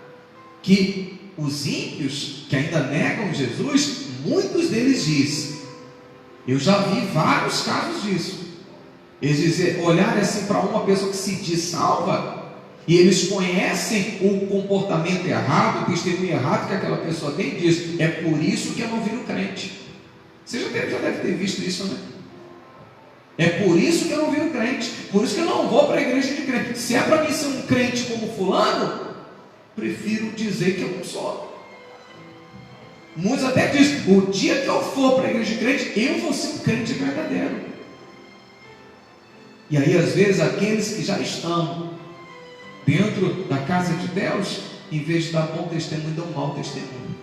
que os ímpios que ainda negam Jesus, muitos deles dizem, eu já vi vários casos disso, eles dizem, olharem assim para uma pessoa que se diz salva, e eles conhecem o comportamento errado, o testemunho errado que aquela pessoa tem, e diz, é por isso que eu não viro crente. Você já deve ter visto isso, né? É por isso que eu não viro crente, por isso que eu não vou para a igreja de crente. Se é para mim ser um crente como fulano, prefiro dizer que eu não sou. Muitos até dizem, o dia que eu for para a igreja de crente, eu vou ser um crente verdadeiro. E aí às vezes aqueles que já estão dentro da casa de Deus, em vez de dar bom testemunho, dão mau testemunho.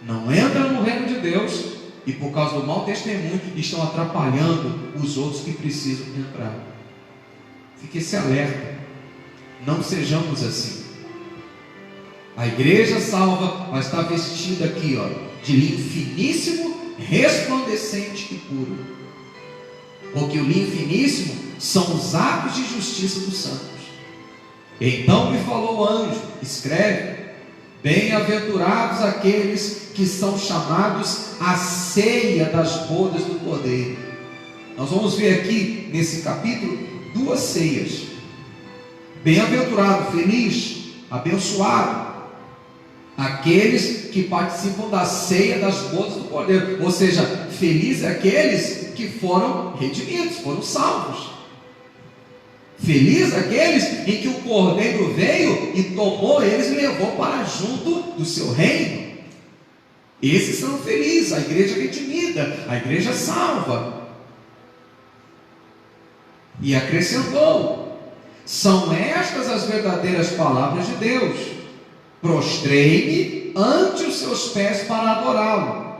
Não entram no reino de Deus, e por causa do mau testemunho, estão atrapalhando os outros que precisam entrar. Fique esse alerta, não sejamos assim. A igreja salva vai estar vestida aqui, de linho finíssimo, resplandecente e puro, porque o linho finíssimo são os atos de justiça dos santos. Então me falou o anjo, escreve, bem-aventurados aqueles que são chamados à ceia das bodas do Cordeiro. Nós vamos ver aqui nesse capítulo duas ceias. Bem-aventurado, feliz, abençoado aqueles que participam da ceia das bodas do Cordeiro. Ou seja, felizes aqueles que foram redimidos, foram salvos. Felizes aqueles em que o Cordeiro veio e tomou eles e levou para junto do seu reino. Esses são felizes, a igreja redimida, a igreja salva. E acrescentou, são estas as verdadeiras palavras de Deus. Prostrei-me ante os seus pés para adorá-lo.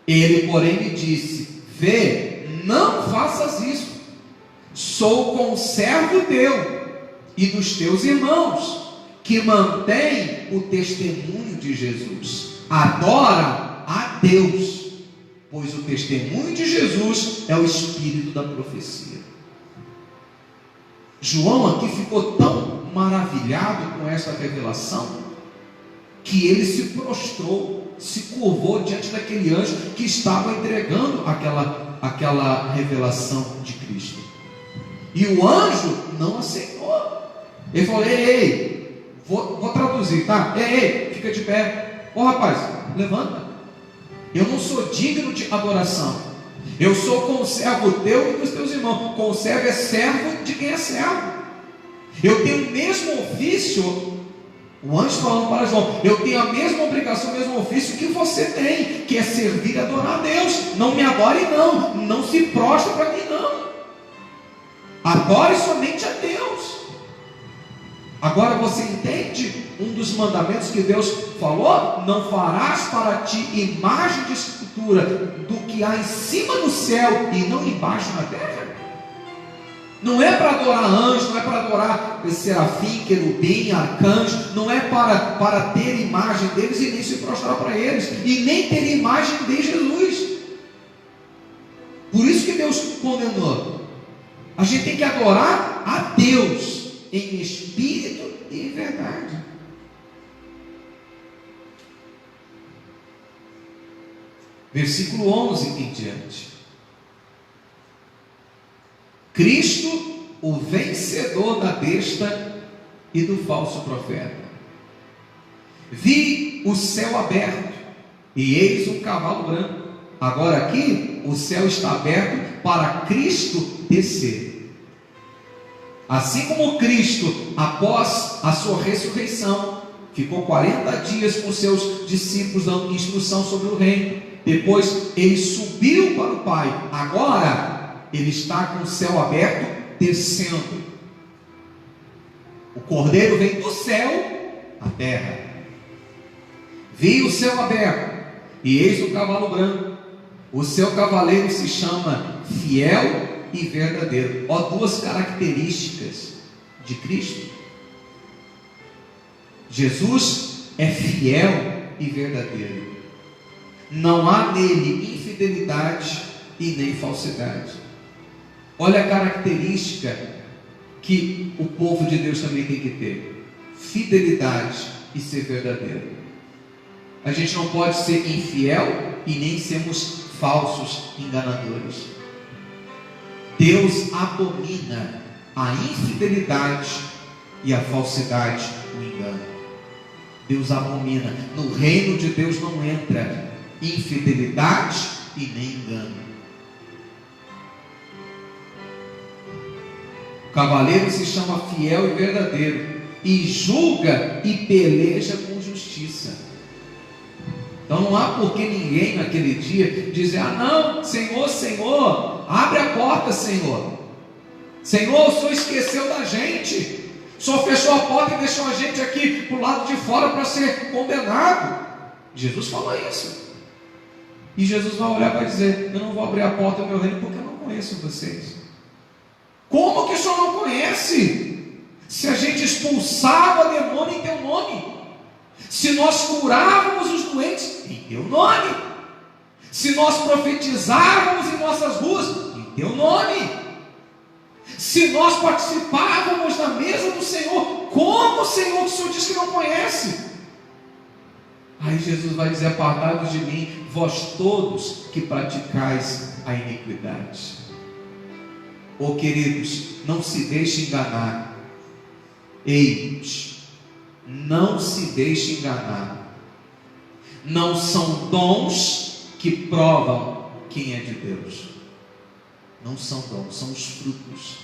Ele, porém, me disse, vê, não faças isso. Sou conservo teu e dos teus irmãos, que mantém o testemunho de Jesus. Adora a Deus, pois o testemunho de Jesus é o espírito da profecia. João aqui ficou tão maravilhado com essa revelação, que ele se prostrou, se curvou diante daquele anjo que estava entregando aquela revelação de Cristo. E o anjo não aceitou. Ele falou, ei, vou traduzir, tá? Ei, fica de pé. Ô rapaz, levanta. Eu não sou digno de adoração. Eu sou conservo teu e dos teus irmãos. Conservo é servo de quem é servo. Eu tenho o mesmo ofício. O anjo falando para João, eu tenho a mesma obrigação, o mesmo ofício que você tem, que é servir e adorar a Deus. Não me adore não, não se prostre para mim não. Adore somente a Deus. Agora você entende um dos mandamentos que Deus falou? Não farás para ti imagem de escultura do que há em cima do céu e não embaixo na terra. Não é para adorar anjo, não é para adorar serafim, querubim, arcanjo, não é para ter imagem deles e nem se prostrar para eles, e nem ter imagem de Jesus. Por isso que Deus condenou. A gente tem que adorar a Deus em espírito e em verdade. Versículo 11 em diante. Cristo, o vencedor da besta e do falso profeta. Vi o céu aberto e eis um cavalo branco. Agora aqui o céu está aberto para Cristo descer. Assim como Cristo, após a sua ressurreição, ficou 40 dias com seus discípulos dando instrução sobre o reino. Depois ele subiu para o Pai. Agora ele está com o céu aberto, descendo. O Cordeiro vem do céu à terra. Vi o céu aberto e eis o cavalo branco. O seu cavaleiro se chama Fiel e Verdadeiro. Ó, duas características de Cristo. Jesus é fiel e verdadeiro. Não há nele infidelidade e nem falsidade. Olha a característica que o povo de Deus também tem que ter: fidelidade e ser verdadeiro. A gente não pode ser infiel e nem sermos falsos, enganadores. Deus abomina a infidelidade e a falsidade, o engano. Deus abomina. No reino de Deus não entra infidelidade e nem engano. O cavaleiro se chama fiel e verdadeiro, e julga e peleja com justiça. Então não há por que ninguém naquele dia dizer: ah não, Senhor, Senhor, abre a porta, Senhor. Senhor, o Senhor esqueceu da gente. O Senhor fechou a porta e deixou a gente aqui para o lado de fora para ser condenado. Jesus falou isso. E Jesus vai olhar e vai dizer: eu não vou abrir a porta do meu reino porque eu não conheço vocês. Como que o Senhor não conhece? Se a gente expulsava demônio em teu nome, se nós curávamos os doentes em teu nome, se nós profetizávamos em nossas ruas em teu nome, se nós participávamos da mesa do Senhor, como, Senhor, que o Senhor diz que não conhece? Aí Jesus vai dizer: apartai-vos de mim, vós todos que praticais a iniquidade. Oh queridos, não se deixe enganar. Ei, não se deixe enganar. Não são dons que provam quem é de Deus. Não são dons, são os frutos.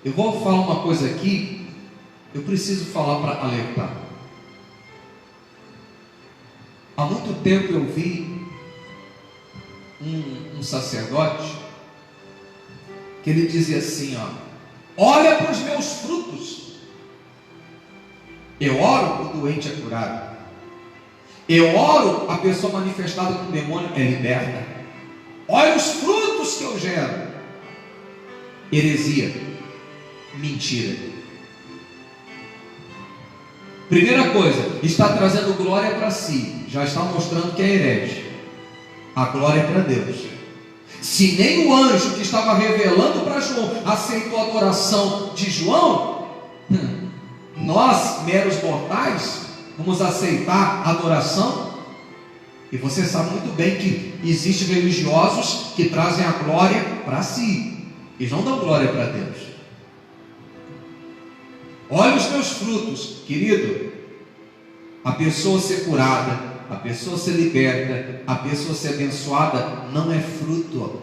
Eu vou falar uma coisa aqui, eu preciso falar para alertar. Há muito tempo eu vi um sacerdote que ele dizia assim: olha para os meus frutos. Eu oro, o doente é curado. Eu oro, a pessoa manifestada com demônio é liberta. Olha os frutos que eu gero. Heresia, mentira. Primeira coisa, está trazendo glória para si, já está mostrando que é herege. A glória é para Deus. Se nem o anjo que estava revelando para João aceitou a adoração de João, nós, meros mortais, vamos aceitar a adoração? E você sabe muito bem que existem religiosos que trazem a glória para si e não dão glória para Deus. Olha os meus frutos, querido. A pessoa ser curada, a pessoa ser liberta, a pessoa ser abençoada, não é fruto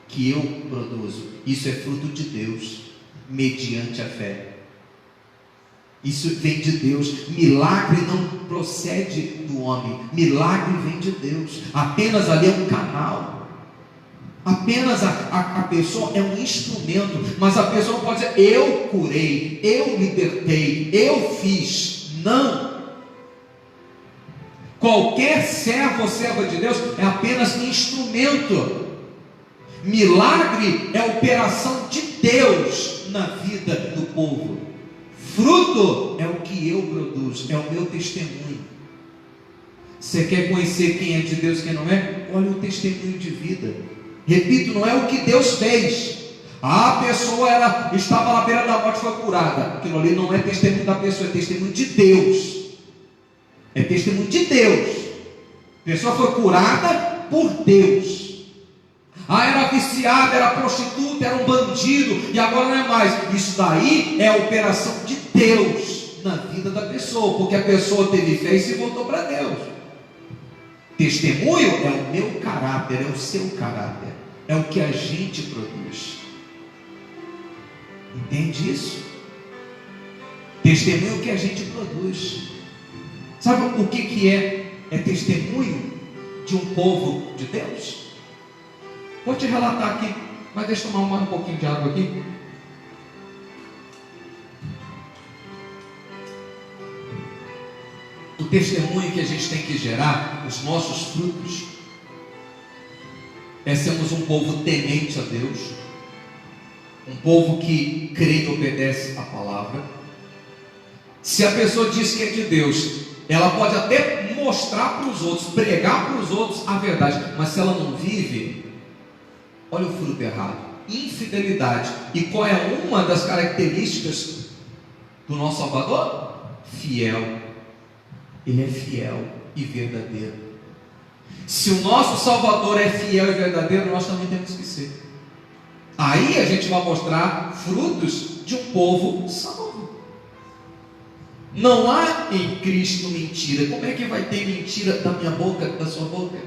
que eu produzo. Isso é fruto de Deus, mediante a fé. Isso vem de Deus. Milagre não procede do homem. Milagre vem de Deus. Apenas ali é um canal. Apenas a pessoa é um instrumento. Mas a pessoa não pode dizer: eu curei, eu libertei, eu fiz. Não. Qualquer servo ou serva de Deus é apenas instrumento. Milagre é operação de Deus na vida do povo. Fruto é o que eu produzo, é o meu testemunho. Você quer conhecer quem é de Deus e quem não é? Olha o testemunho de vida. Repito, não é o que Deus fez. A pessoa estava na beira da morte e foi curada. Aquilo ali não é testemunho da pessoa, é testemunho de Deus. É testemunho de Deus. A pessoa foi curada por Deus. Era viciada, era prostituta, era um bandido, e agora não é mais. Isso daí é a operação de Deus na vida da pessoa, porque a pessoa teve fé e se voltou para Deus. Testemunho é o meu caráter, é o seu caráter, é o que a gente produz. Entende isso? Testemunho é o que a gente produz. Sabe o que é testemunho de um povo de Deus? Vou te relatar aqui, mas deixa eu tomar mais um pouquinho de água aqui. O testemunho que a gente tem que gerar, os nossos frutos, é sermos um povo temente a Deus, um povo que crê e obedece a palavra. Se a pessoa diz que é de Deus, ela pode até mostrar para os outros, pregar para os outros a verdade, mas se ela não vive, olha o fruto errado. infidelidade. E qual é uma das características do nosso Salvador? Fiel. Ele é fiel e verdadeiro. Se o nosso Salvador é fiel e verdadeiro, nós também temos que ser. Aí a gente vai mostrar frutos de um povo salvo. Não há em Cristo mentira. Como é que vai ter mentira da minha boca, da sua boca?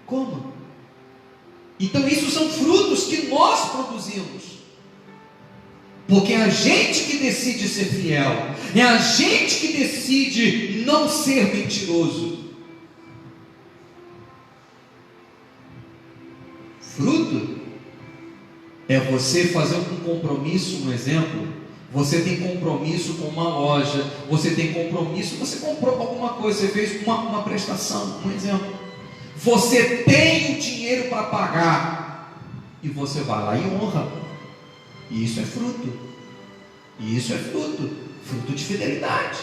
Como? Então isso são frutos que nós produzimos. Porque é a gente que decide ser fiel. É a gente que decide não ser mentiroso. Fruto é você fazer um compromisso, um exemplo. Você tem compromisso com uma loja, você tem compromisso, você comprou alguma coisa, você fez uma prestação, um exemplo. Você tem o dinheiro para pagar e você vai lá e honra. E isso é fruto. E isso é fruto de fidelidade.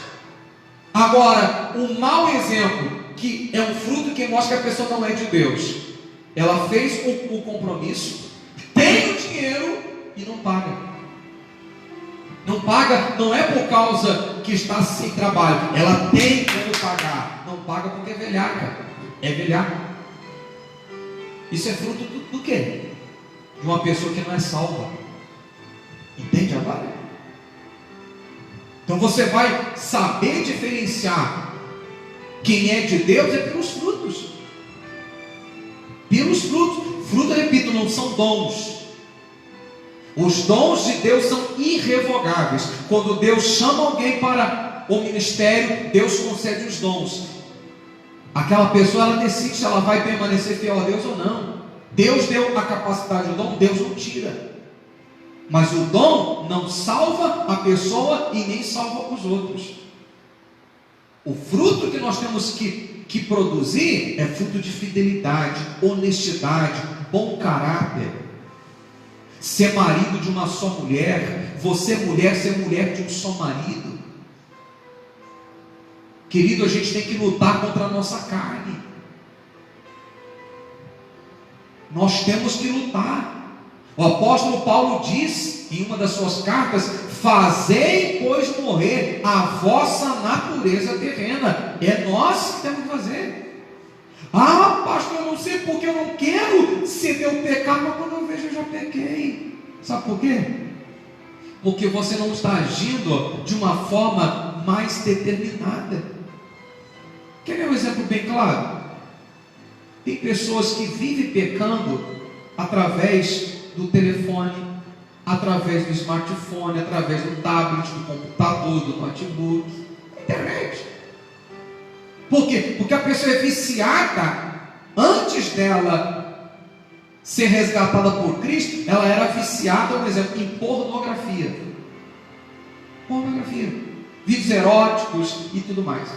Agora, um mau exemplo, que é um fruto que mostra que a pessoa não é de Deus. Ela fez o compromisso, tem o dinheiro e não paga. Não paga, não é por causa que está sem trabalho. Ela tem como pagar. Não paga porque é velhaca. É velhaca. Isso é fruto do quê? De uma pessoa que não é salva. Entende agora? Então você vai saber diferenciar quem é de Deus é pelos frutos. Pelos frutos. Fruto, repito, não são dons. Os dons de Deus são irrevogáveis. Quando Deus chama alguém para o ministério, Deus concede os dons. Aquela pessoa, ela decide se ela vai permanecer fiel a Deus ou não. Deus deu a capacidade, o dom, Deus não tira. Mas o dom não salva a pessoa e nem salva os outros. O fruto que nós temos que produzir é fruto de fidelidade, honestidade, bom caráter. Ser marido de uma só mulher, você mulher, ser mulher de um só marido. Querido, a gente tem que lutar contra a nossa carne. Nós temos que lutar. O apóstolo Paulo diz em uma das suas cartas: fazei, pois, morrer a vossa natureza terrena. É nós que temos que fazer. Ah, pastor, eu não sei porque eu não quero ceder o pecado, mas quando eu vejo eu já pequei. Sabe por quê? Porque você não está agindo de uma forma mais determinada. Quer ver um exemplo bem claro? Tem pessoas que vivem pecando através do telefone, através do smartphone, através do tablet, do computador, do notebook, da internet. Por quê? Porque a pessoa é viciada. Antes dela ser resgatada por Cristo, ela era viciada, por exemplo, em pornografia. Vídeos eróticos e tudo mais.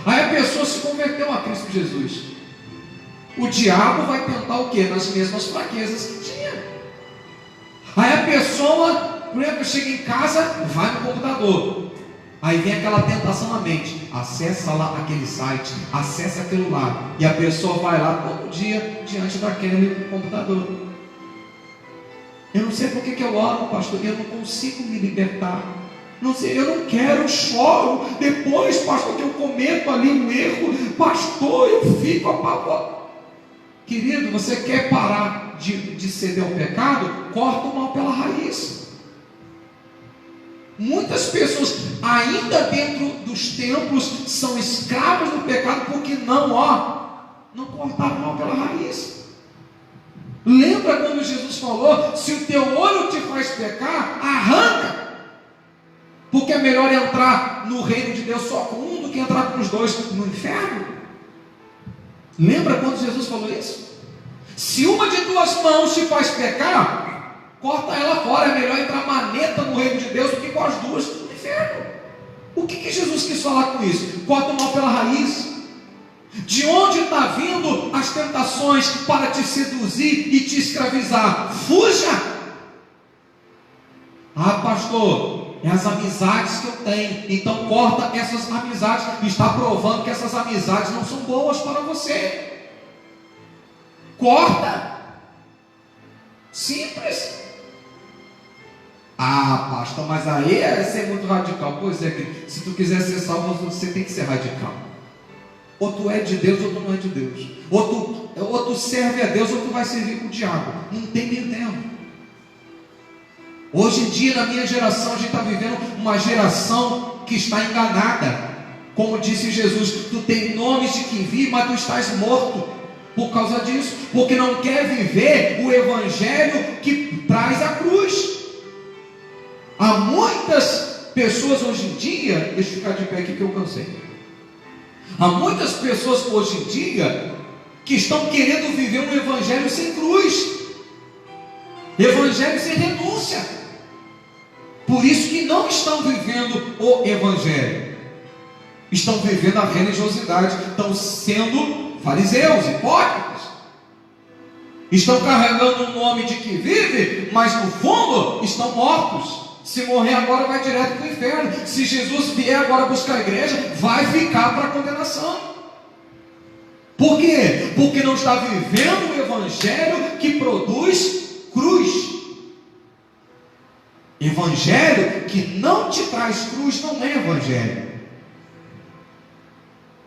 Aí a pessoa se converteu a Cristo Jesus. O diabo vai tentar o quê? Nas mesmas fraquezas que tinha. Aí a pessoa, por exemplo, chega em casa, vai no computador. Aí vem aquela tentação na mente: acessa lá aquele site, acessa aquilo lá. E a pessoa vai lá todo dia diante daquele computador. Eu não sei porque que eu oro, pastor, eu não consigo me libertar. Não sei, eu não quero, eu choro. Depois, pastor, que eu cometo ali um erro, pastor, eu fico apavorado. Querido, você quer parar de ceder ao pecado? Corta o mal pela raiz. Muitas pessoas, ainda dentro dos templos, são escravas do pecado porque não cortaram o mal pela raiz. Lembra quando Jesus falou: se o teu olho te faz pecar, arranca. Porque é melhor entrar no reino de Deus só com um do que entrar com os dois no inferno. Lembra quando Jesus falou isso? Se uma de tuas mãos te faz pecar, corta ela fora. É melhor entrar maneta no reino de Deus do que com as duas no inferno. O que Jesus quis falar com isso? Corta o mal pela raiz. De onde está vindo as tentações para te seduzir e te escravizar? Fuja! Ah, pastor, é as amizades que eu tenho. Então corta essas amizades. Está provando que essas amizades não são boas para você. Corta. Simples. Ah, pastor, mas aí é ser muito radical. Pois é, que se tu quiser ser salvo, você tem que ser radical. Ou tu é de Deus ou tu não é de Deus. Ou tu serve a Deus ou tu vai servir com o diabo. Não tem meio termo. Hoje em dia, na minha geração, a gente está vivendo uma geração que está enganada. Como disse Jesus, tu tem nomes de quem vive, mas tu estás morto por causa disso, porque não quer viver o evangelho que traz a cruz. Há muitas pessoas hoje em dia, deixa eu ficar de pé aqui que eu cansei. Há muitas pessoas hoje em dia que estão querendo viver um evangelho sem cruz, evangelho sem renúncia. Por isso que não estão vivendo o evangelho, estão vivendo a religiosidade, estão sendo fariseus, hipócritas, estão carregando o nome de que vive, mas no fundo estão mortos. Se morrer agora, vai direto para o inferno. Se Jesus vier agora buscar a igreja, vai ficar para a condenação. Por quê? Porque não está vivendo o evangelho que produz cruz. Evangelho que não te traz cruz não é evangelho.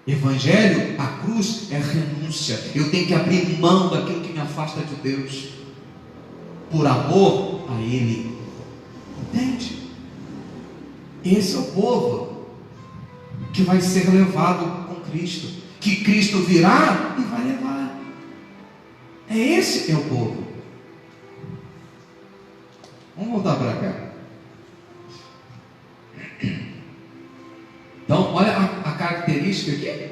Evangelho, a cruz é renúncia. Eu tenho que abrir mão daquilo que me afasta de Deus, por amor a Ele. Entende? Esse é o povo que vai ser levado com Cristo, que Cristo virá e vai levar. Esse é o povo. Vamos voltar para cá. Então, olha a característica aqui.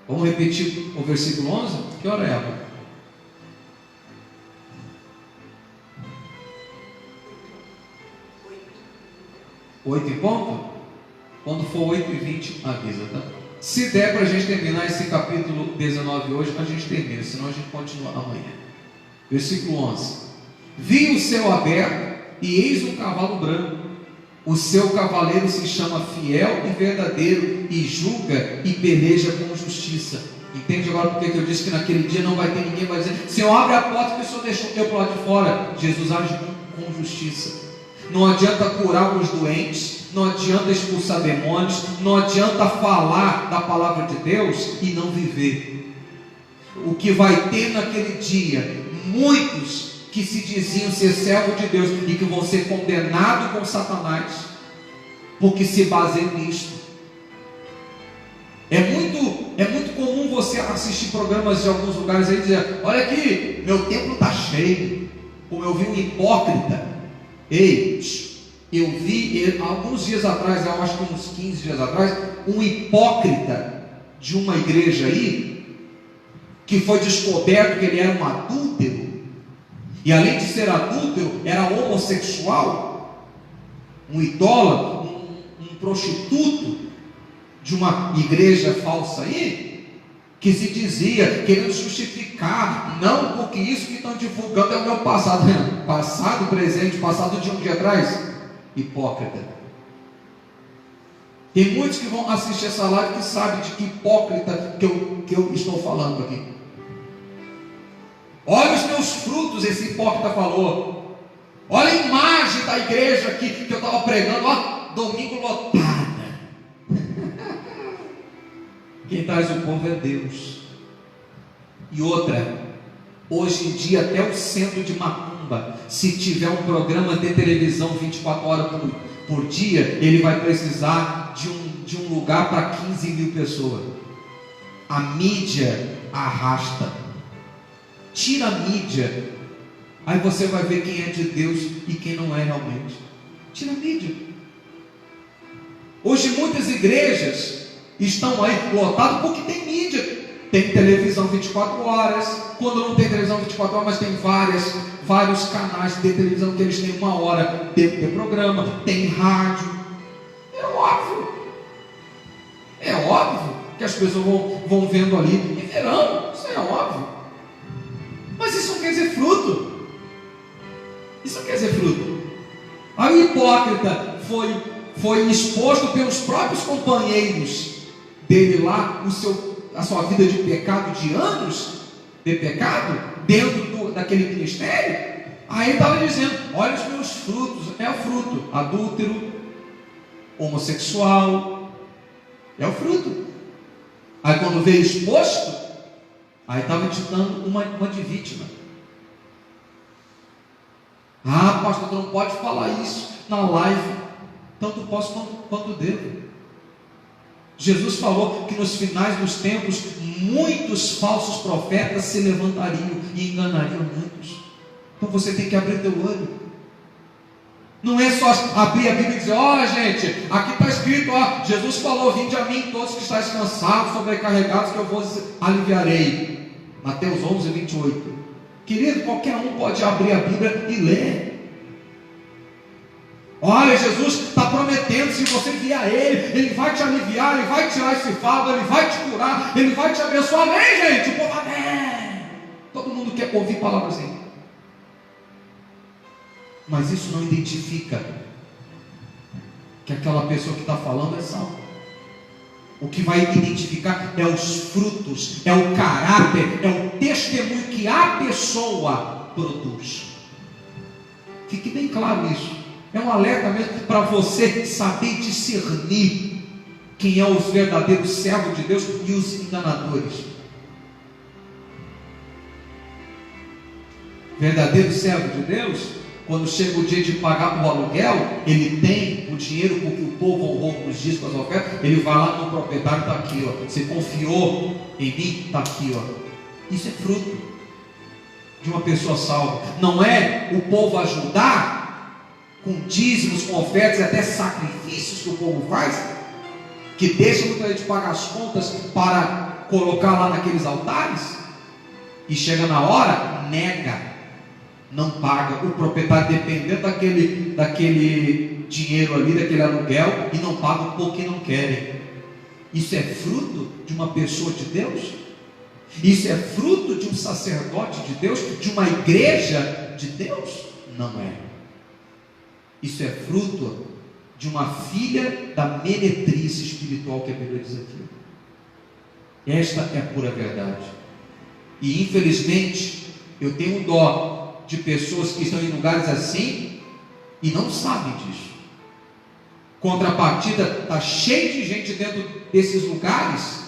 Vamos repetir o versículo 11? Que hora é ela? 8 em ponto? Quando for 8h20, avisa, tá? Se der para a gente terminar esse capítulo 19 hoje, a gente termina, senão a gente continua amanhã. Versículo 11: Vi o céu aberto, e eis um cavalo branco. O seu cavaleiro se chama Fiel e Verdadeiro, e julga e peleja com justiça. Entende agora porque que eu disse que naquele dia não vai ter ninguém que vai dizer: Senhor, abre a porta que o Senhor deixou eu para o lado de fora. Jesus age com justiça. Não adianta curar os doentes, não adianta expulsar demônios, não adianta falar da palavra de Deus e não viver. O que vai ter naquele dia, muitos que se diziam ser servo de Deus e que vão ser condenados com Satanás, porque se baseiam nisto. É muito comum você assistir programas de alguns lugares aí e dizer: olha aqui, meu templo está cheio. Como eu vi um hipócrita. Ei, eu vi alguns dias atrás, eu acho que uns 15 dias atrás, um hipócrita de uma igreja aí, que foi descoberto que ele era um adúltero, e além de ser adúltero, era homossexual, um idólatra, um prostituto de uma igreja falsa aí, que se dizia, querendo justificar: não, porque isso que estão divulgando é o meu passado. Passado, presente, passado de um dia atrás. Hipócrita. Tem muitos que vão assistir essa live que sabem de que hipócrita que eu estou falando aqui. Olha os meus frutos, esse hipócrita falou. Olha a imagem da igreja aqui que eu estava pregando, ó, domingo lotada. Quem traz o povo é Deus. E outra, hoje em dia até o centro de Macumba, se tiver um programa de televisão 24 horas por dia, ele vai precisar de um lugar para 15 mil pessoas. A mídia arrasta. Tira a mídia, aí você vai ver quem é de Deus e quem não é realmente. Tira a mídia. Hoje muitas igrejas estão aí lotadas porque tem mídia. Tem televisão 24 horas. Quando não tem televisão 24 horas, mas tem vários canais de televisão que eles têm 1 hora de programa. Tem rádio. É óbvio que as pessoas vão vendo ali e verão. Isso é óbvio. Mas isso não quer dizer fruto. Isso não quer dizer fruto. Aí o hipócrita foi exposto pelos próprios companheiros dele lá, a sua vida de pecado, de anos de pecado, dentro daquele ministério. Aí ele estava dizendo: olha os meus frutos. É o fruto: adúltero, homossexual, é o fruto. Aí quando veio exposto, aí estava ditando uma de vítima. Ah, pastor, não pode falar isso na live. Tanto posso quanto devo. Jesus falou que nos finais dos tempos muitos falsos profetas se levantariam e enganariam muitos. Então você tem que abrir teu olho. Não é só abrir a Bíblia e dizer: ó, gente, aqui está escrito, ó, Jesus falou: vinde a mim todos que estáis cansados, sobrecarregados, que eu vos aliviarei. Mateus 11, 28. Querido, qualquer um pode abrir a Bíblia e ler. Olha, Jesus está prometendo: se você vier a Ele vai te aliviar, Ele vai tirar esse fardo, Ele vai te curar, Ele vai te abençoar. Amém, gente? O povo, amém. Todo mundo quer ouvir palavras assim. Mas isso não identifica que aquela pessoa que está falando é salva. O que vai identificar é os frutos, é o caráter, é o testemunho que a pessoa produz. Fique bem claro isso. É um alerta mesmo para você saber discernir quem é os verdadeiros servos de Deus e os enganadores. Verdadeiro servo de Deus, quando chega o dia de pagar o aluguel, ele tem o dinheiro porque o povo honrou nos dias com as ofertas. Ele vai lá no proprietário: está aqui, ó, você confiou em mim, está aqui, ó. Isso é fruto de uma pessoa salva. Não é o povo ajudar com dízimos, com ofertas e até sacrifícios que o povo faz, que deixa muita gente pagar as contas para colocar lá naqueles altares, e chega na hora, nega, não paga. O proprietário, dependendo daquele dinheiro ali, daquele aluguel, e não paga porque não querem. Isso é fruto de uma pessoa de Deus? Isso é fruto de um sacerdote de Deus, de uma igreja de Deus? Não é. Isso é fruto de uma filha da meretriz espiritual que a Bíblia diz aqui. Esta é a pura verdade. E infelizmente eu tenho dó de pessoas que estão em lugares assim e não sabem disso. Contrapartida, está cheio de gente dentro desses lugares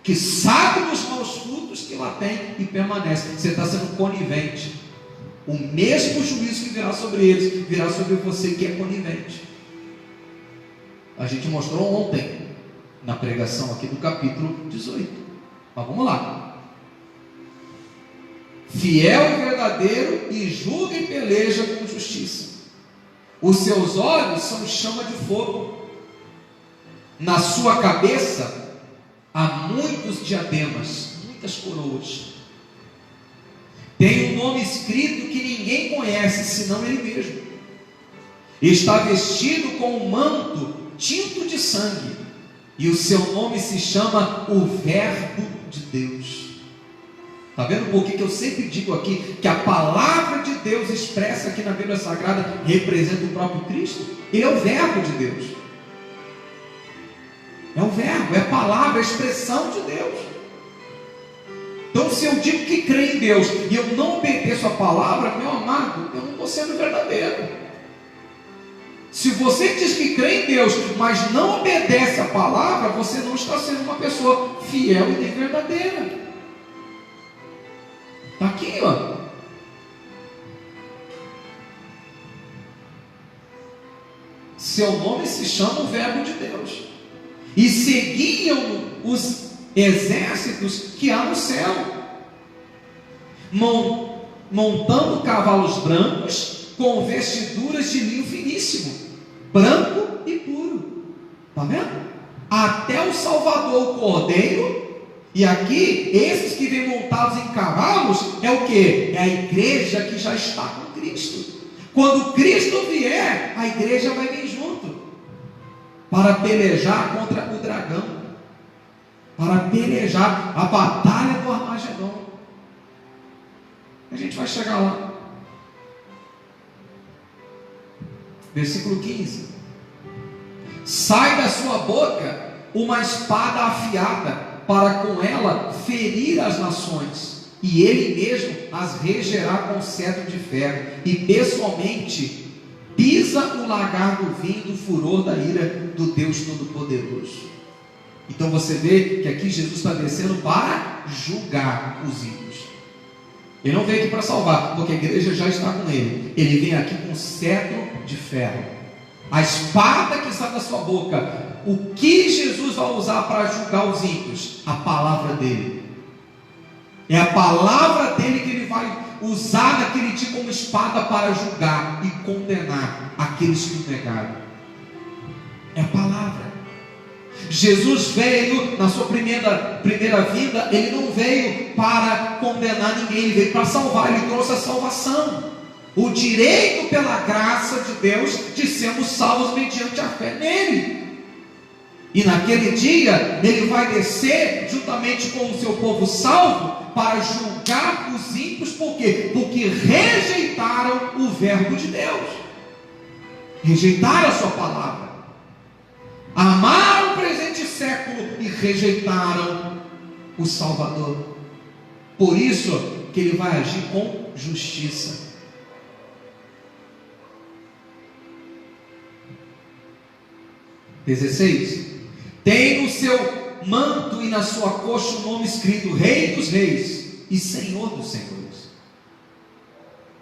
que sabe dos maus frutos que lá tem e permanece. Você está sendo conivente. O mesmo juízo que virá sobre eles virá sobre você que é conivente. A gente mostrou ontem na pregação aqui do capítulo 18. Mas vamos lá. Fiel e verdadeiro, e julga e peleja com justiça. Os seus olhos são chama de fogo. Na sua cabeça há muitos diademas, muitas coroas. Tem um nome escrito que ninguém conhece, senão ele mesmo. Está vestido com um manto tinto de sangue, e o seu nome se chama o Verbo de Deus. Está vendo por que eu sempre digo aqui que a palavra de Deus expressa aqui na Bíblia Sagrada representa o próprio Cristo? Ele é o Verbo de Deus. É o Verbo, é a palavra, a expressão de Deus. Então, se eu digo que creio em Deus e eu não obedeço a palavra, meu amado, eu não estou sendo verdadeiro. Se você diz que crê em Deus, mas não obedece a palavra, você não está sendo uma pessoa fiel e nem verdadeira. Está aqui, ó. Seu nome se chama o Verbo de Deus. E seguiam os exércitos que há no céu, montando cavalos brancos com vestiduras de linho finíssimo, branco e puro. Está vendo? Até o Salvador, o Cordeiro. E aqui, esses que vêm montados em cavalos, é o que? É a igreja que já está com Cristo. Quando Cristo vier, a igreja vai vir junto, para pelejar contra o dragão, para pelejar a batalha do Armagedon. A gente vai chegar lá. Versículo 15. Sai da sua boca uma espada afiada, para com ela ferir as nações, e ele mesmo as regerá com cetro de ferro, e pessoalmente pisa o lagar do vinho do furor da ira do Deus Todo-Poderoso. Então você vê que aqui Jesus está descendo para julgar os ímpios. Ele não veio aqui para salvar, porque a igreja já está com ele. Ele vem aqui com cetro de ferro, a espada que está da sua boca. O que Jesus vai usar para julgar os ímpios? A palavra dele. É a palavra dele que ele vai usar naquele dia como espada para julgar e condenar aqueles que o negaram. É a palavra. Jesus veio na sua primeira vinda, ele não veio para condenar ninguém, ele veio para salvar, ele trouxe a salvação, o direito pela graça de Deus de sermos salvos mediante a fé nele. E naquele dia ele vai descer juntamente com o seu povo salvo para julgar os ímpios. Por quê? Porque rejeitaram o verbo de Deus, rejeitaram a sua palavra, amaram o presente século e rejeitaram o Salvador. Por isso que ele vai agir com justiça. (16) Tem no seu manto e na sua coxa o nome escrito: Rei dos Reis e Senhor dos Senhores.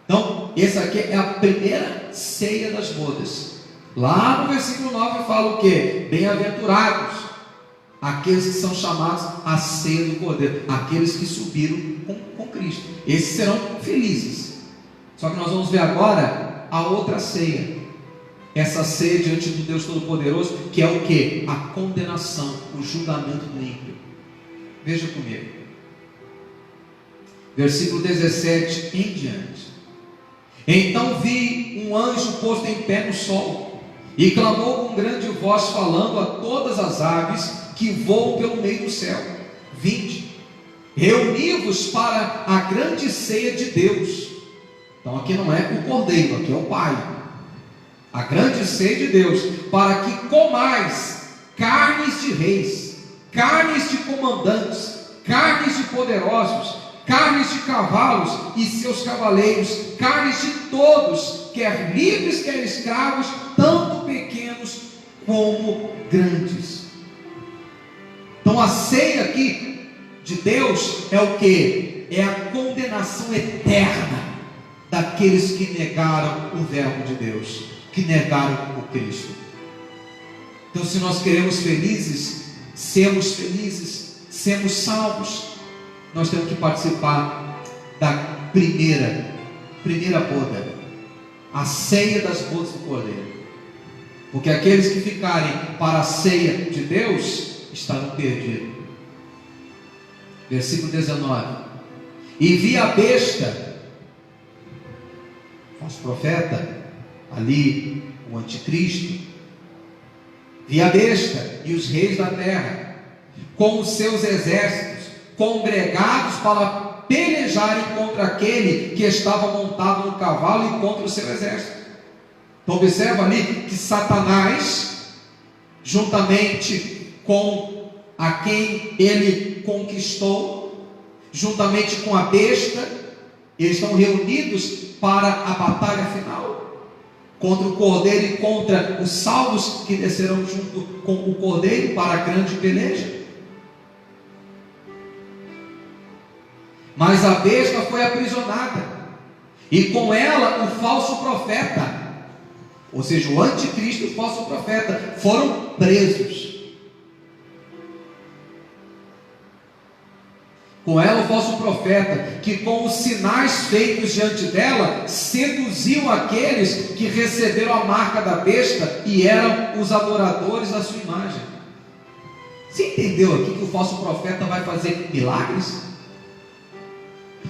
Então, essa aqui é a primeira ceia das bodas. Lá no versículo 9 fala o que? Bem-aventurados aqueles que são chamados à ceia do Cordeiro, aqueles que subiram com Cristo. Esses serão felizes. Só que nós vamos ver agora a outra ceia. Essa ceia diante do Deus Todo-Poderoso, que é o que? A condenação, o julgamento do ímpio. Veja comigo, versículo 17 em diante. Então vi um anjo posto em pé no sol, e clamou com grande voz, falando a todas as aves que voam pelo meio do céu: Vinde, reuni-vos para a grande ceia de Deus. Então aqui não é o Cordeiro, aqui é o Pai. A grande ceia de Deus, para que comais carnes de reis, carnes de comandantes, carnes de poderosos, carnes de cavalos e seus cavaleiros, carnes de todos, quer livres, quer escravos, tanto pequenos como grandes. Então a ceia aqui de Deus é o que? É a condenação eterna daqueles que negaram o verbo de Deus, que negaram o Cristo. Então, se nós queremos sermos felizes, sermos salvos, nós temos que participar da primeira boda, a ceia das bodas do Cordeiro. Porque aqueles que ficarem para a ceia de Deus estarão perdidos. Versículo 19: E vi a besta, falso profeta, ali o anticristo, vi a besta e os reis da terra, com os seus exércitos, congregados para pelejarem contra aquele que estava montado no cavalo e contra o seu exército. Então observa ali que Satanás, juntamente com a quem ele conquistou, juntamente com a besta, eles estão reunidos para a batalha final, contra o Cordeiro e contra os salvos que descerão junto com o Cordeiro para a grande peleja. Mas a besta foi aprisionada, e com ela o falso profeta, ou seja, o anticristo e o falso profeta, foram presos. Com ela o falso profeta, que com os sinais feitos diante dela, seduziu aqueles que receberam a marca da besta e eram os adoradores da sua imagem. Você entendeu aqui que o falso profeta vai fazer milagres?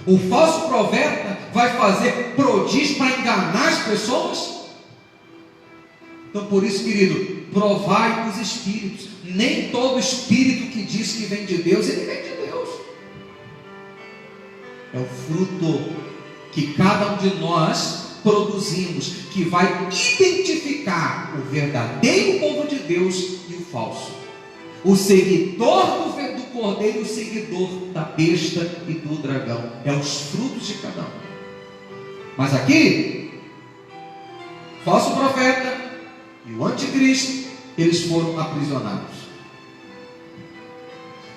O falso profeta vai fazer prodígios para enganar as pessoas? Então, por isso, querido, provai os espíritos. Nem todo espírito que diz que vem de Deus, ele vem de Deus. É o fruto que cada um de nós produzimos, que vai identificar o verdadeiro povo de Deus e o falso. O seguidor do Cordeiro foi o seguidor da besta e do dragão. É os frutos de cada um. Mas aqui, falso profeta e o anticristo, eles foram aprisionados.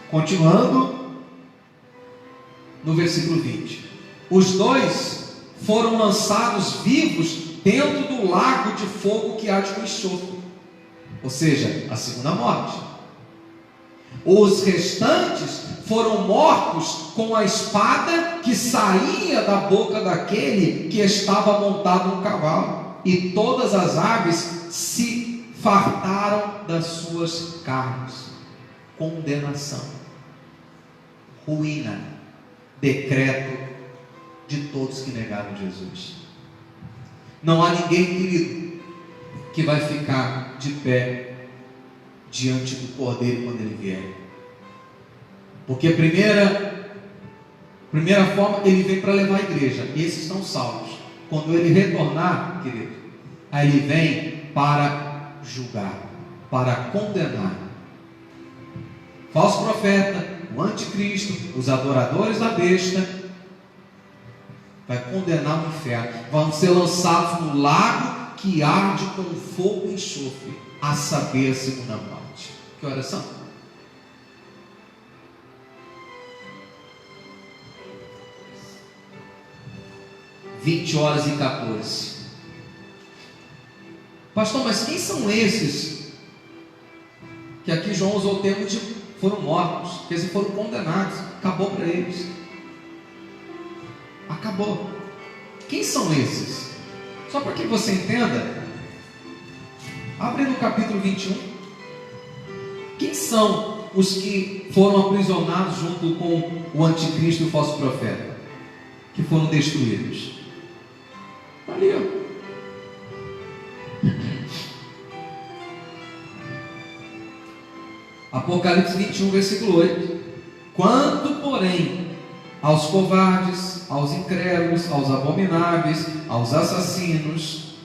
Continuando no versículo 20. Os dois foram lançados vivos dentro do lago de fogo que arde com enxofre, ou seja, a segunda morte. Os restantes foram mortos com a espada que saía da boca daquele que estava montado no cavalo, e todas as aves se fartaram das suas carnes. Condenação, ruína, decreto de todos que negaram Jesus. Não há ninguém, querido, que vai ficar de pé diante do Cordeiro quando ele vier. Porque a primeira forma, ele vem para levar a igreja, e esses estão salvos. Quando ele retornar, querido, aí ele vem para julgar, para condenar. Falso profeta, o anticristo, os adoradores da besta, vai condenar o inferno, vão ser lançados no lago que arde com fogo e enxofre, a saber, a segunda morte. Que horas são? (20h14). Pastor, mas quem são esses que aqui João usou o termo de foram mortos, que eles foram condenados? Acabou para eles. Acabou. Quem são esses? Só para que você entenda, abre no capítulo 21. Quem são os que foram aprisionados junto com o anticristo e o falso profeta, que foram destruídos? Está ali, ó. Apocalipse 21, versículo 8. Quanto, porém, aos covardes, aos incrédulos, aos abomináveis, aos assassinos,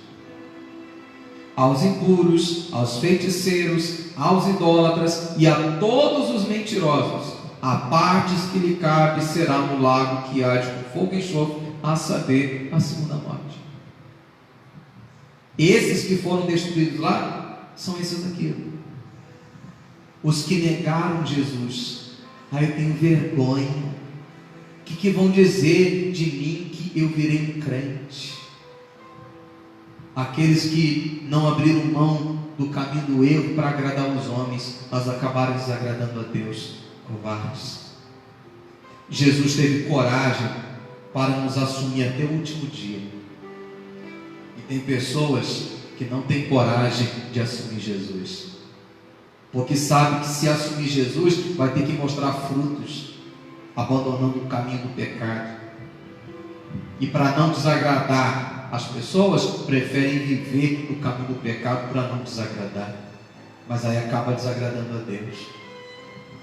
aos impuros, aos feiticeiros, aos idólatras e a todos os mentirosos, a partes que lhe cabe será no lago que arde com fogo e enxofre, a saber, a segunda morte. Esses que foram destruídos lá são esses aqui, os que negaram Jesus. Aí eu tenho vergonha. O que vão dizer de mim que eu virei um crente? Aqueles que não abriram mão do caminho do erro para agradar os homens, mas acabaram desagradando a Deus. Covardes. Jesus teve coragem para nos assumir até o último dia. E tem pessoas que não têm coragem de assumir Jesus, porque sabe que se assumir Jesus vai ter que mostrar frutos, abandonando o caminho do pecado. E para não desagradar as pessoas, preferem viver no caminho do pecado para não desagradar, mas aí acaba desagradando a Deus.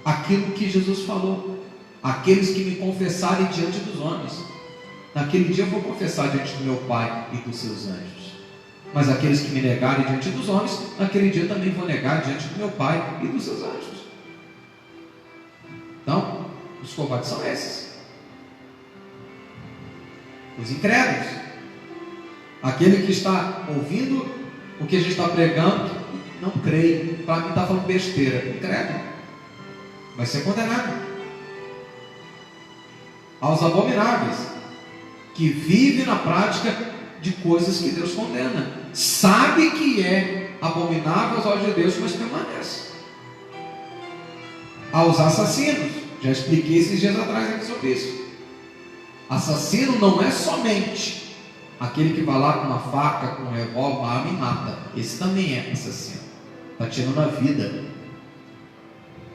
Aquilo que Jesus falou: aqueles que me confessarem diante dos homens, naquele dia eu vou confessar diante do meu Pai e dos seus anjos. Mas aqueles que me negarem diante dos homens, naquele dia também vou negar diante do meu Pai e dos seus anjos. Então, os covardes são esses. Os incrédulos. Aquele que está ouvindo o que a gente está pregando, não crê, para mim está falando besteira. Incrédulo. Vai ser condenado. Aos abomináveis, que vivem na prática de coisas que Deus condena. Sabe que é abominável aos olhos de Deus, mas permanece. Aos assassinos, já expliquei esses dias atrás aqui sobre isso. Assassino não é somente aquele que vai lá com uma faca, com um revólver, uma arma e mata. Esse também é assassino, está tirando a vida.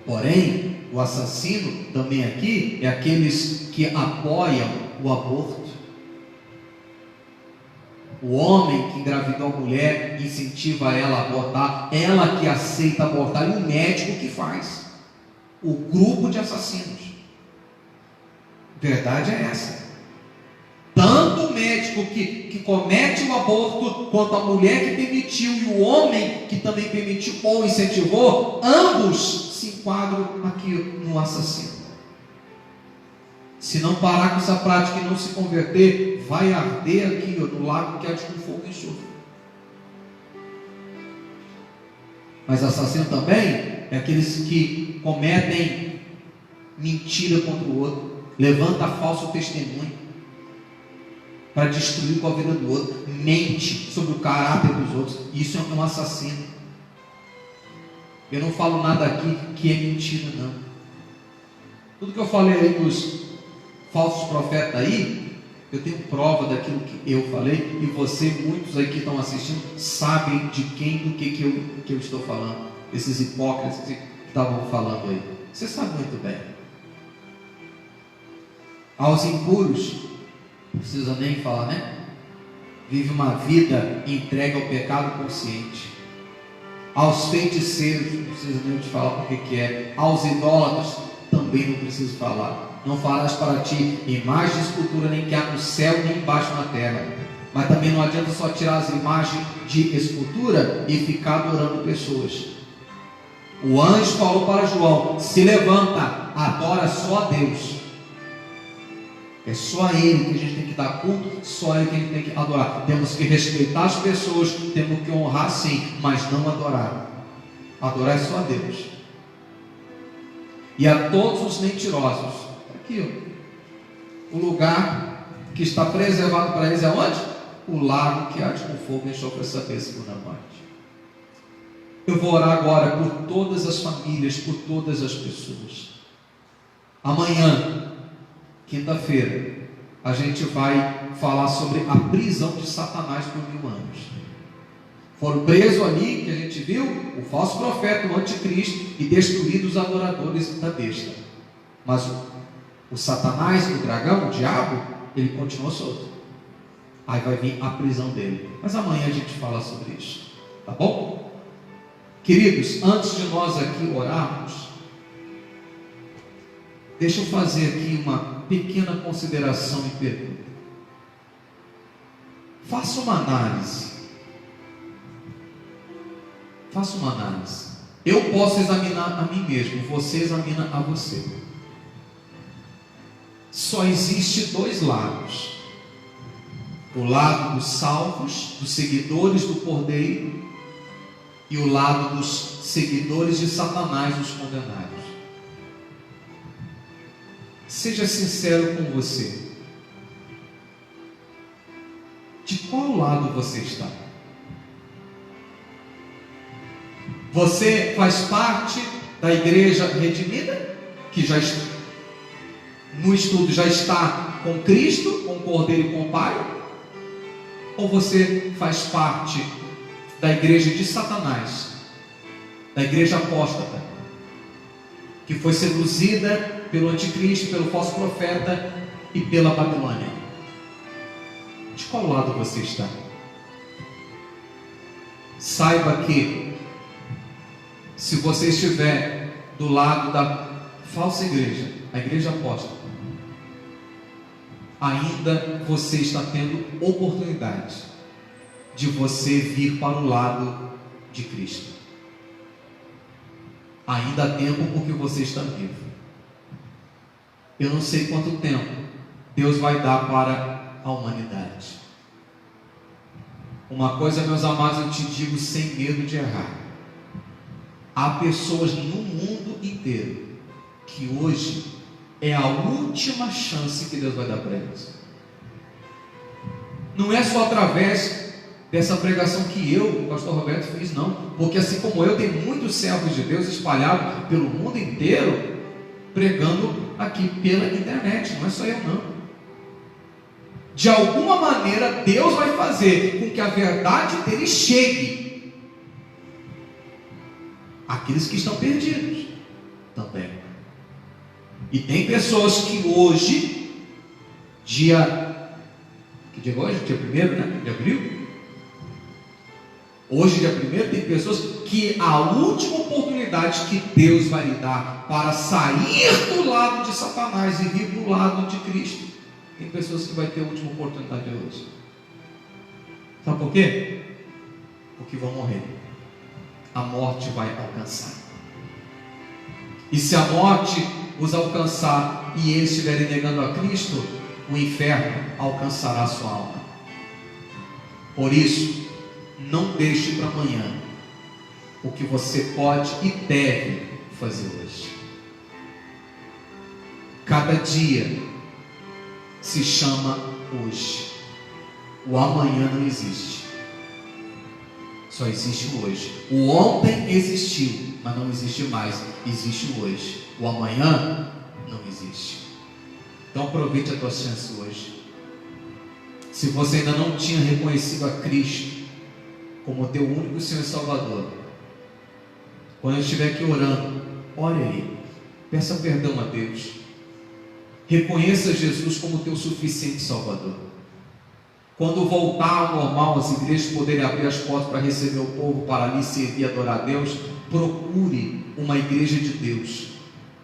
Porém, o assassino também aqui é aqueles que apoiam o aborto. O homem que engravidou a mulher, incentiva ela a abortar, ela que aceita abortar, e o médico que faz. O grupo de assassinos. Verdade é essa. Tanto o médico que comete o aborto, quanto a mulher que permitiu e o homem que também permitiu ou incentivou, ambos se enquadram aqui no assassino. Se não parar com essa prática e não se converter, vai arder aqui, ó, no lago que há de com fogo e enxofre. Mas assassino também é aqueles que cometem mentira contra o outro, levanta falso testemunho para destruir com a vida do outro, mente sobre o caráter dos outros. Isso é um assassino. Eu não falo nada aqui que é mentira, não. Tudo que eu falei aí dos falsos profetas aí, eu tenho prova daquilo que eu falei, e você, muitos aí que estão assistindo, sabem de quem, do que eu estou falando. Esses hipócritas que estavam falando aí. Você sabe muito bem. Aos impuros, não precisa nem falar, né? Vive uma vida entregue ao pecado consciente. Aos feiticeiros, não precisa nem te falar porque que é. Aos idólatras, também não preciso falar. Não farás para ti imagem de escultura, nem que há no céu, nem embaixo na terra. Mas também não adianta só tirar as imagens de escultura e ficar adorando pessoas. O anjo falou para João: se levanta, adora só a Deus. É só a Ele que a gente tem que dar culto, só a Ele que a gente tem que adorar. Temos que respeitar as pessoas, temos que honrar sim, mas não adorar. Adorar é só a Deus. E a todos os mentirosos, aqui, ó, o lugar que está preservado para eles é onde? O lago que arde com fogo e enxofre, essa segunda morte. Eu vou orar agora por todas as famílias, por todas as pessoas. Amanhã, quinta-feira, a gente vai falar sobre a prisão de Satanás por 1000 anos. Foram presos ali, que a gente viu, o falso profeta, o anticristo, e destruídos os adoradores da besta. Mas o Satanás, o dragão, o diabo, ele continuou solto. Aí vai vir a prisão dele. Mas amanhã a gente fala sobre isso. Tá bom? Queridos, antes de nós aqui orarmos, deixa eu fazer aqui uma pequena consideração e pergunta. Faça uma análise. Faça uma análise. Eu posso examinar a mim mesmo, você examina a você. Só existe 2 lados: o lado dos salvos, dos seguidores do Cordeiro, e o lado dos seguidores de Satanás, os condenados. Seja sincero com você. De qual lado você está? Você faz parte da igreja redimida, que já no estudo já está com Cristo, com o Cordeiro e com o Pai? Ou você faz parte da igreja de Satanás, da igreja apóstata, que foi seduzida pelo anticristo, pelo falso profeta e pela Babilônia? De qual lado você está? Saiba que, se você estiver do lado da falsa igreja, a igreja apóstata, ainda você está tendo oportunidade de você vir para o lado de Cristo. Ainda há tempo, porque você está vivo. Eu não sei quanto tempo Deus vai dar para a humanidade. Uma coisa, meus amados, eu te digo sem medo de errar: há pessoas no mundo inteiro que hoje é a última chance que Deus vai dar para eles. Não é só através dessa pregação que eu, o pastor Roberto, fiz, não. Porque assim como eu, tem muitos servos de Deus espalhados pelo mundo inteiro, pregando aqui pela internet. Não é só eu, não. De alguma maneira, Deus vai fazer com que a verdade dele chegue àqueles que estão perdidos também. E tem pessoas que hoje, que dia hoje? Dia 1º, né? De abril? Hoje, dia 1º, tem pessoas que a última oportunidade que Deus vai lhe dar para sair do lado de Satanás e vir para o lado de Cristo, tem pessoas que vai ter a última oportunidade hoje. Sabe por quê? Porque vão morrer. A morte vai alcançar. E se a morte os alcançar e eles estiverem negando a Cristo, o inferno alcançará a sua alma. Por isso, não deixe para amanhã o que você pode e deve fazer hoje. Cada dia se chama hoje. O amanhã não existe. Só existe o hoje. O ontem existiu, mas não existe mais. Existe o hoje. O amanhã não existe. Então aproveite a tua chance hoje. Se você ainda não tinha reconhecido a Cristo como teu único Senhor e Salvador, quando eu estiver aqui orando, ore aí, peça perdão a Deus, reconheça Jesus como teu suficiente Salvador. Quando voltar ao normal, as igrejas poderem abrir as portas para receber o povo, para ali servir e adorar a Deus, procure uma igreja de Deus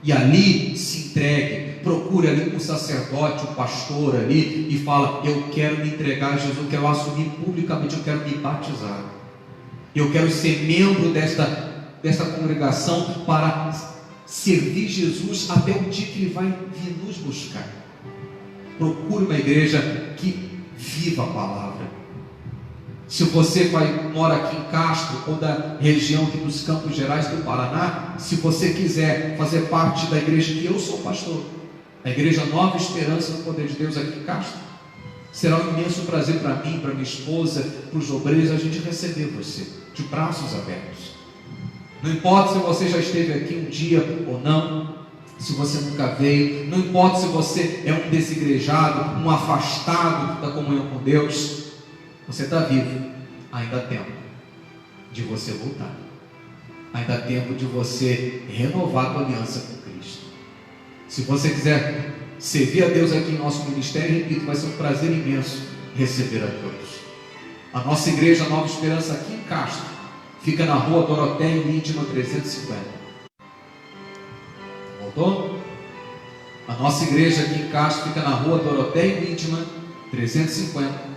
e ali se entregue. Procure ali um sacerdote, um pastor ali e fala: eu quero me entregar a Jesus, eu quero assumir publicamente, eu quero me batizar, eu quero ser membro desta congregação para servir Jesus até o dia que Ele vai vir nos buscar. Procure uma igreja que viva a palavra. Se você mora aqui em Castro ou da região aqui dos Campos Gerais do Paraná, se você quiser fazer parte da igreja que eu sou pastor, a igreja Nova Esperança no Poder de Deus aqui em Castro, será um imenso prazer para mim, para minha esposa, para os obreiros, a gente receber você de braços abertos. Não importa se você já esteve aqui um dia ou não, se você nunca veio, não importa se você é um desigrejado, um afastado da comunhão com Deus, você está vivo, ainda há tempo de você voltar, ainda há tempo de você renovar a tua aliança com Cristo. Se você quiser servir a Deus aqui em nosso ministério, repito, vai ser um prazer imenso receber a todos. A nossa igreja Nova Esperança aqui em Castro fica na rua Doroteia Widman 350. Voltou? A nossa igreja aqui em Castro fica na rua Doroteia Widman 350,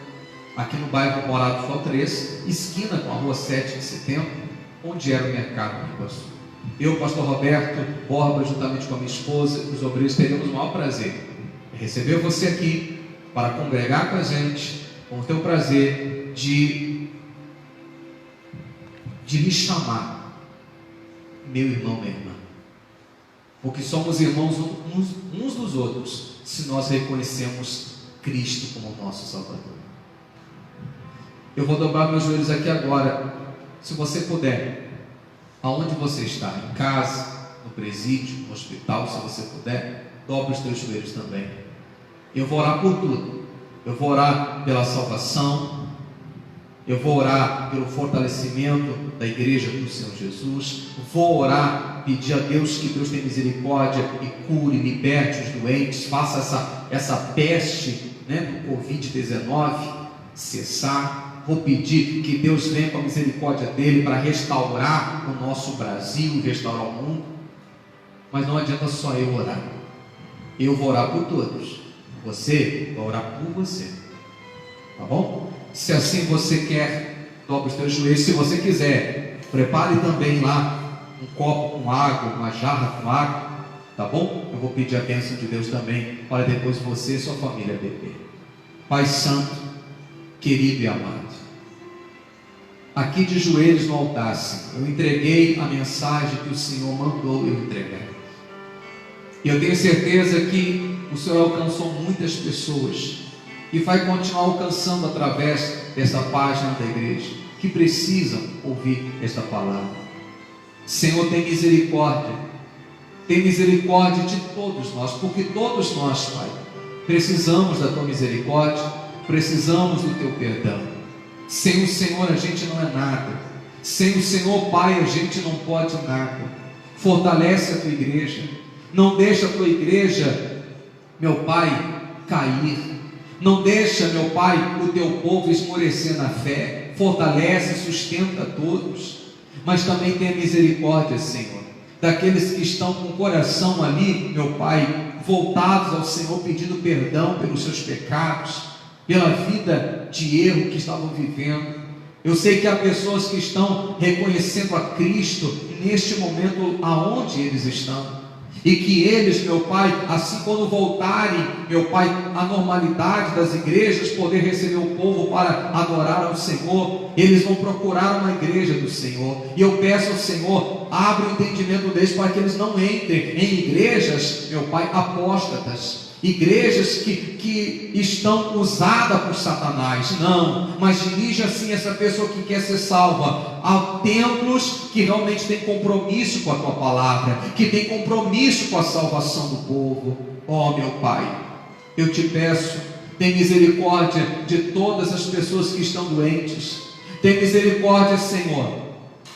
aqui no bairro Morado Sol 3, esquina com a rua 7 de setembro, onde era o mercado do Iguaçu. Eu, pastor Roberto Borba, juntamente com a minha esposa e os obreiros, teremos o maior prazer em receber você aqui para congregar com a gente, com o teu prazer de lhe chamar meu irmão, minha irmã, porque somos irmãos uns dos outros se nós reconhecemos Cristo como nosso Salvador. Eu vou dobrar meus joelhos aqui agora. Se você puder, aonde você está, em casa, no presídio, no hospital, se você puder, dobre os teus joelhos também. Eu vou orar por tudo. Eu vou orar pela salvação, eu vou orar pelo fortalecimento da igreja do Senhor Jesus, vou orar, pedir a Deus que Deus tenha misericórdia e cure, liberte os doentes, faça essa peste, do Covid-19 cessar. Vou pedir que Deus venha com a misericórdia dele para restaurar o nosso Brasil, restaurar o mundo. Mas não adianta só eu orar. Eu vou orar por todos, você vai orar por você, tá bom? Se assim você quer, dobre os teus joelhos. Se você quiser, prepare também lá um copo com água, uma jarra com água, tá bom? Eu vou pedir a bênção de Deus também, para depois você e sua família beber. Pai Santo, querido e amado, aqui de joelhos no altar, Senhor, eu entreguei a mensagem que o Senhor mandou eu entregar, e eu tenho certeza que o Senhor alcançou muitas pessoas e vai continuar alcançando através dessa página da igreja, que precisam ouvir esta palavra. Senhor, tem misericórdia de todos nós, porque todos nós, Pai, precisamos da tua misericórdia, precisamos do teu perdão. Sem o Senhor a gente não é nada, sem o Senhor, Pai, a gente não pode nada. Fortalece a tua igreja, não deixa a tua igreja, meu Pai, cair. Não deixa, meu Pai, o teu povo esmorecer na fé. Fortalece, sustenta todos, mas também tenha misericórdia, Senhor, daqueles que estão com o coração ali, meu Pai, voltados ao Senhor, pedindo perdão pelos seus pecados, pela vida de erro que estavam vivendo. Eu sei que há pessoas que estão reconhecendo a Cristo neste momento aonde eles estão, E que eles, meu Pai, assim quando voltarem, meu Pai, à normalidade das igrejas, poder receber o povo para adorar ao Senhor, eles vão procurar uma igreja do Senhor. E eu peço ao Senhor, abre o entendimento deles para que eles não entrem em igrejas, meu Pai, apóstatas. Igrejas que estão usadas por Satanás, não, mas dirige assim essa pessoa que quer ser salva a templos que realmente tem compromisso com a tua palavra, que tem compromisso com a salvação do povo. Ó meu Pai, eu te peço, tem misericórdia de todas as pessoas que estão doentes, tem misericórdia, Senhor,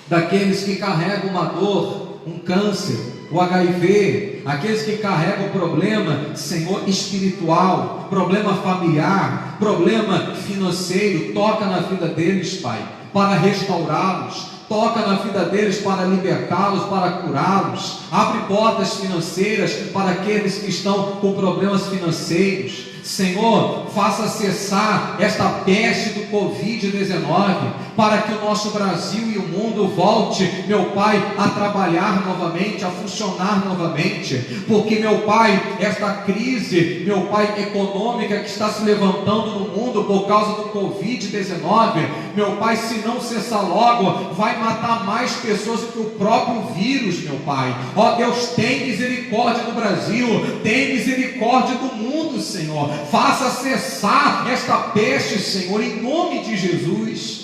daqueles que carregam uma dor, um câncer, o HIV, aqueles que carregam problema, Senhor, espiritual, problema familiar, problema financeiro, toca na vida deles, Pai, para restaurá-los, toca na vida deles para libertá-los, para curá-los, abre portas financeiras para aqueles que estão com problemas financeiros. Senhor, faça cessar esta peste do Covid-19, para que o nosso Brasil e o mundo volte, meu Pai, a trabalhar novamente, a funcionar novamente, porque, meu Pai, esta crise, meu Pai, econômica que está se levantando no mundo por causa do Covid-19, meu Pai, se não cessar logo, vai matar mais pessoas do que o próprio vírus, meu Pai. Ó Deus, tem misericórdia do Brasil, tem misericórdia do mundo, Senhor. Faça cessar esta peste, Senhor, em nome de Jesus.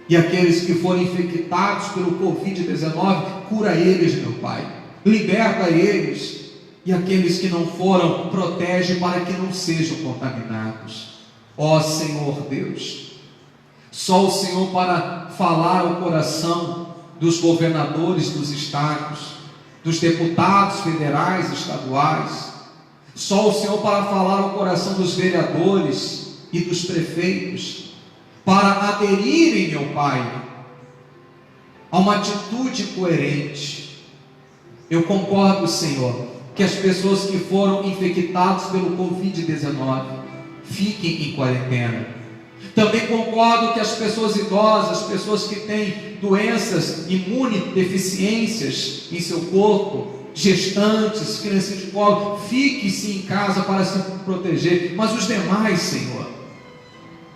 E aqueles que forem infectados pelo Covid-19, cura eles, meu Pai, liberta eles. E aqueles que não foram, protege para que não sejam contaminados. Ó Senhor Deus, só o Senhor para falar ao coração dos governadores dos estados, dos deputados federais, estaduais. Só o Senhor para falar ao coração dos vereadores e dos prefeitos, para aderirem, meu Pai, a uma atitude coerente. Eu concordo, Senhor, que as pessoas que foram infectadas pelo Covid-19 fiquem em quarentena. Também concordo que as pessoas idosas, as pessoas que têm doenças imunodeficiências em seu corpo, gestantes, crianças de colo, fique-se em casa para se proteger. Mas os demais, Senhor,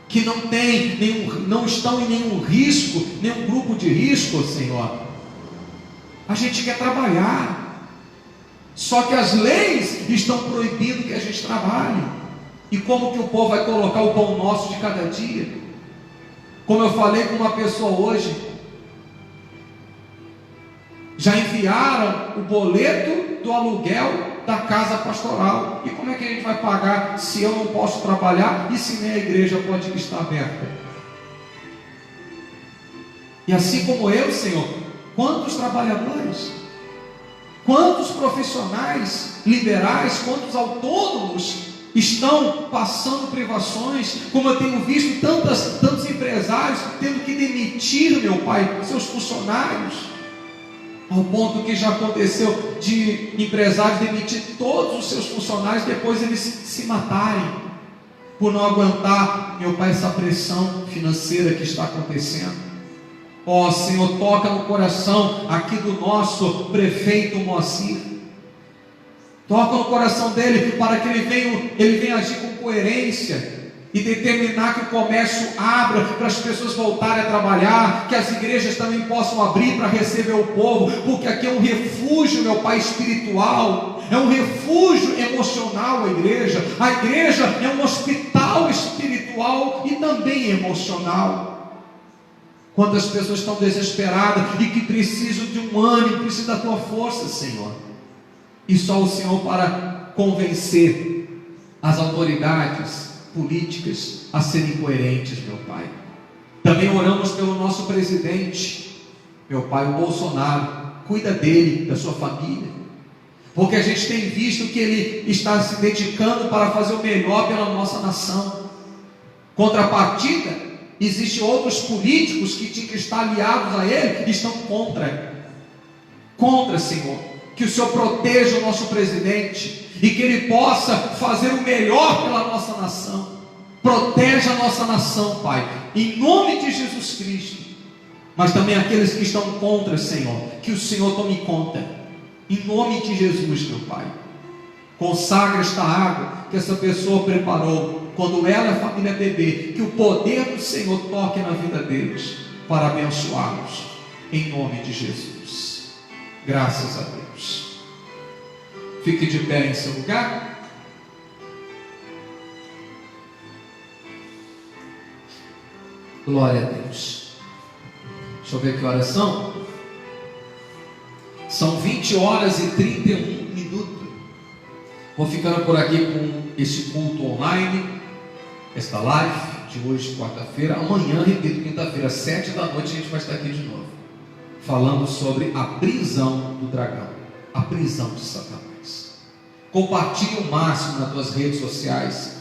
que não estão em nenhum risco, nenhum grupo de risco, Senhor, a gente quer trabalhar, só que as leis estão proibindo que a gente trabalhe. E como que o povo vai colocar o pão nosso de cada dia? Como eu falei com uma pessoa hoje, já enviaram o boleto do aluguel da casa pastoral. E como é que a gente vai pagar se eu não posso trabalhar e se nem a igreja pode estar aberta? E assim como eu, Senhor, quantos trabalhadores, quantos profissionais liberais, quantos autônomos estão passando privações, como eu tenho visto tantos empresários tendo que demitir, meu Pai, seus funcionários, ao ponto que já aconteceu de empresários demitir todos os seus funcionários, depois eles se matarem, por não aguentar, meu Pai, essa pressão financeira que está acontecendo. Ó Senhor, toca no coração aqui do nosso prefeito Moacir, toca no coração dele, para que ele venha agir com coerência, e determinar que o comércio abra, para as pessoas voltarem a trabalhar, que as igrejas também possam abrir para receber o povo, porque aqui é um refúgio, meu Pai, espiritual, é um refúgio emocional. A igreja é um hospital espiritual e também emocional. Quantas pessoas estão desesperadas e que precisam de um ânimo, precisam da tua força, Senhor, e só o Senhor para convencer as autoridades políticas a serem coerentes, meu Pai. Também oramos pelo nosso presidente, meu Pai, o Bolsonaro. Cuida dele, da sua família, porque a gente tem visto que ele está se dedicando para fazer o melhor pela nossa nação. Contrapartida, existem outros políticos que tinham que estar aliados a ele e estão contra, Senhor. Que o Senhor proteja o nosso presidente e que ele possa fazer o melhor pela nossa nação. Proteja a nossa nação, Pai, em nome de Jesus Cristo. Mas também aqueles que estão contra, Senhor, que o Senhor tome conta, Em nome de Jesus, meu Pai, consagra esta água que essa pessoa preparou, quando ela e a família beber, que o poder do Senhor toque na vida deles, para abençoá-los, em nome de Jesus. Graças a Deus. Fique de pé em seu lugar. Glória a Deus. Deixa eu ver que horas são. São 20 horas e 31 minutos. Vou ficando por aqui com este culto online, esta live de hoje, quarta-feira. Amanhã, repito, quinta-feira, 7 da noite, a gente vai estar aqui de novo, falando sobre a prisão do dragão, a prisão de Satanás. Compartilhe o máximo nas tuas redes sociais,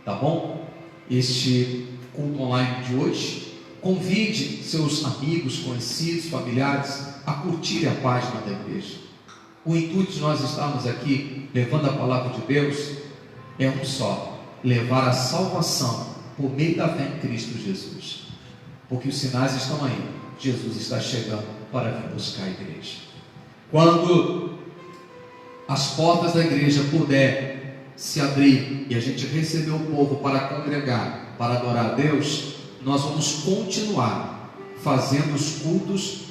tá bom? Este culto online de hoje. Convide seus amigos, conhecidos, familiares a curtir a página da igreja. O intuito de nós estarmos aqui levando a palavra de Deus é um só: levar a salvação por meio da fé em Cristo Jesus, porque os sinais estão aí. Jesus está chegando para vir buscar a igreja. Quando as portas da igreja puder se abrir e a gente receber o povo para congregar, para adorar a Deus, nós vamos continuar fazendo os cultos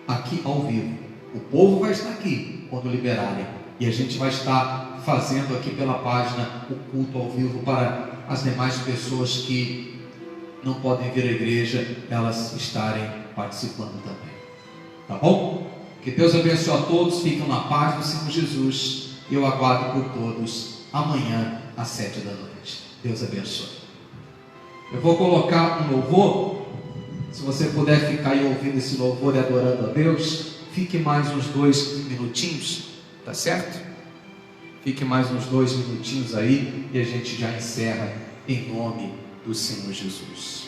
aqui ao vivo. O povo vai estar aqui quando liberarem, e a gente vai estar fazendo aqui pela página o culto ao vivo para as demais pessoas que não podem vir à igreja, elas estarem participando também. Tá bom? Que Deus abençoe a todos. Fiquem na paz do Senhor Jesus. Eu aguardo por todos amanhã às 7 da noite. Deus abençoe. Eu vou colocar um louvor. Se você puder ficar aí ouvindo esse louvor e adorando a Deus, fique mais uns 2 minutinhos, tá certo? Fique mais uns 2 minutinhos aí e a gente já encerra em nome do Senhor Jesus.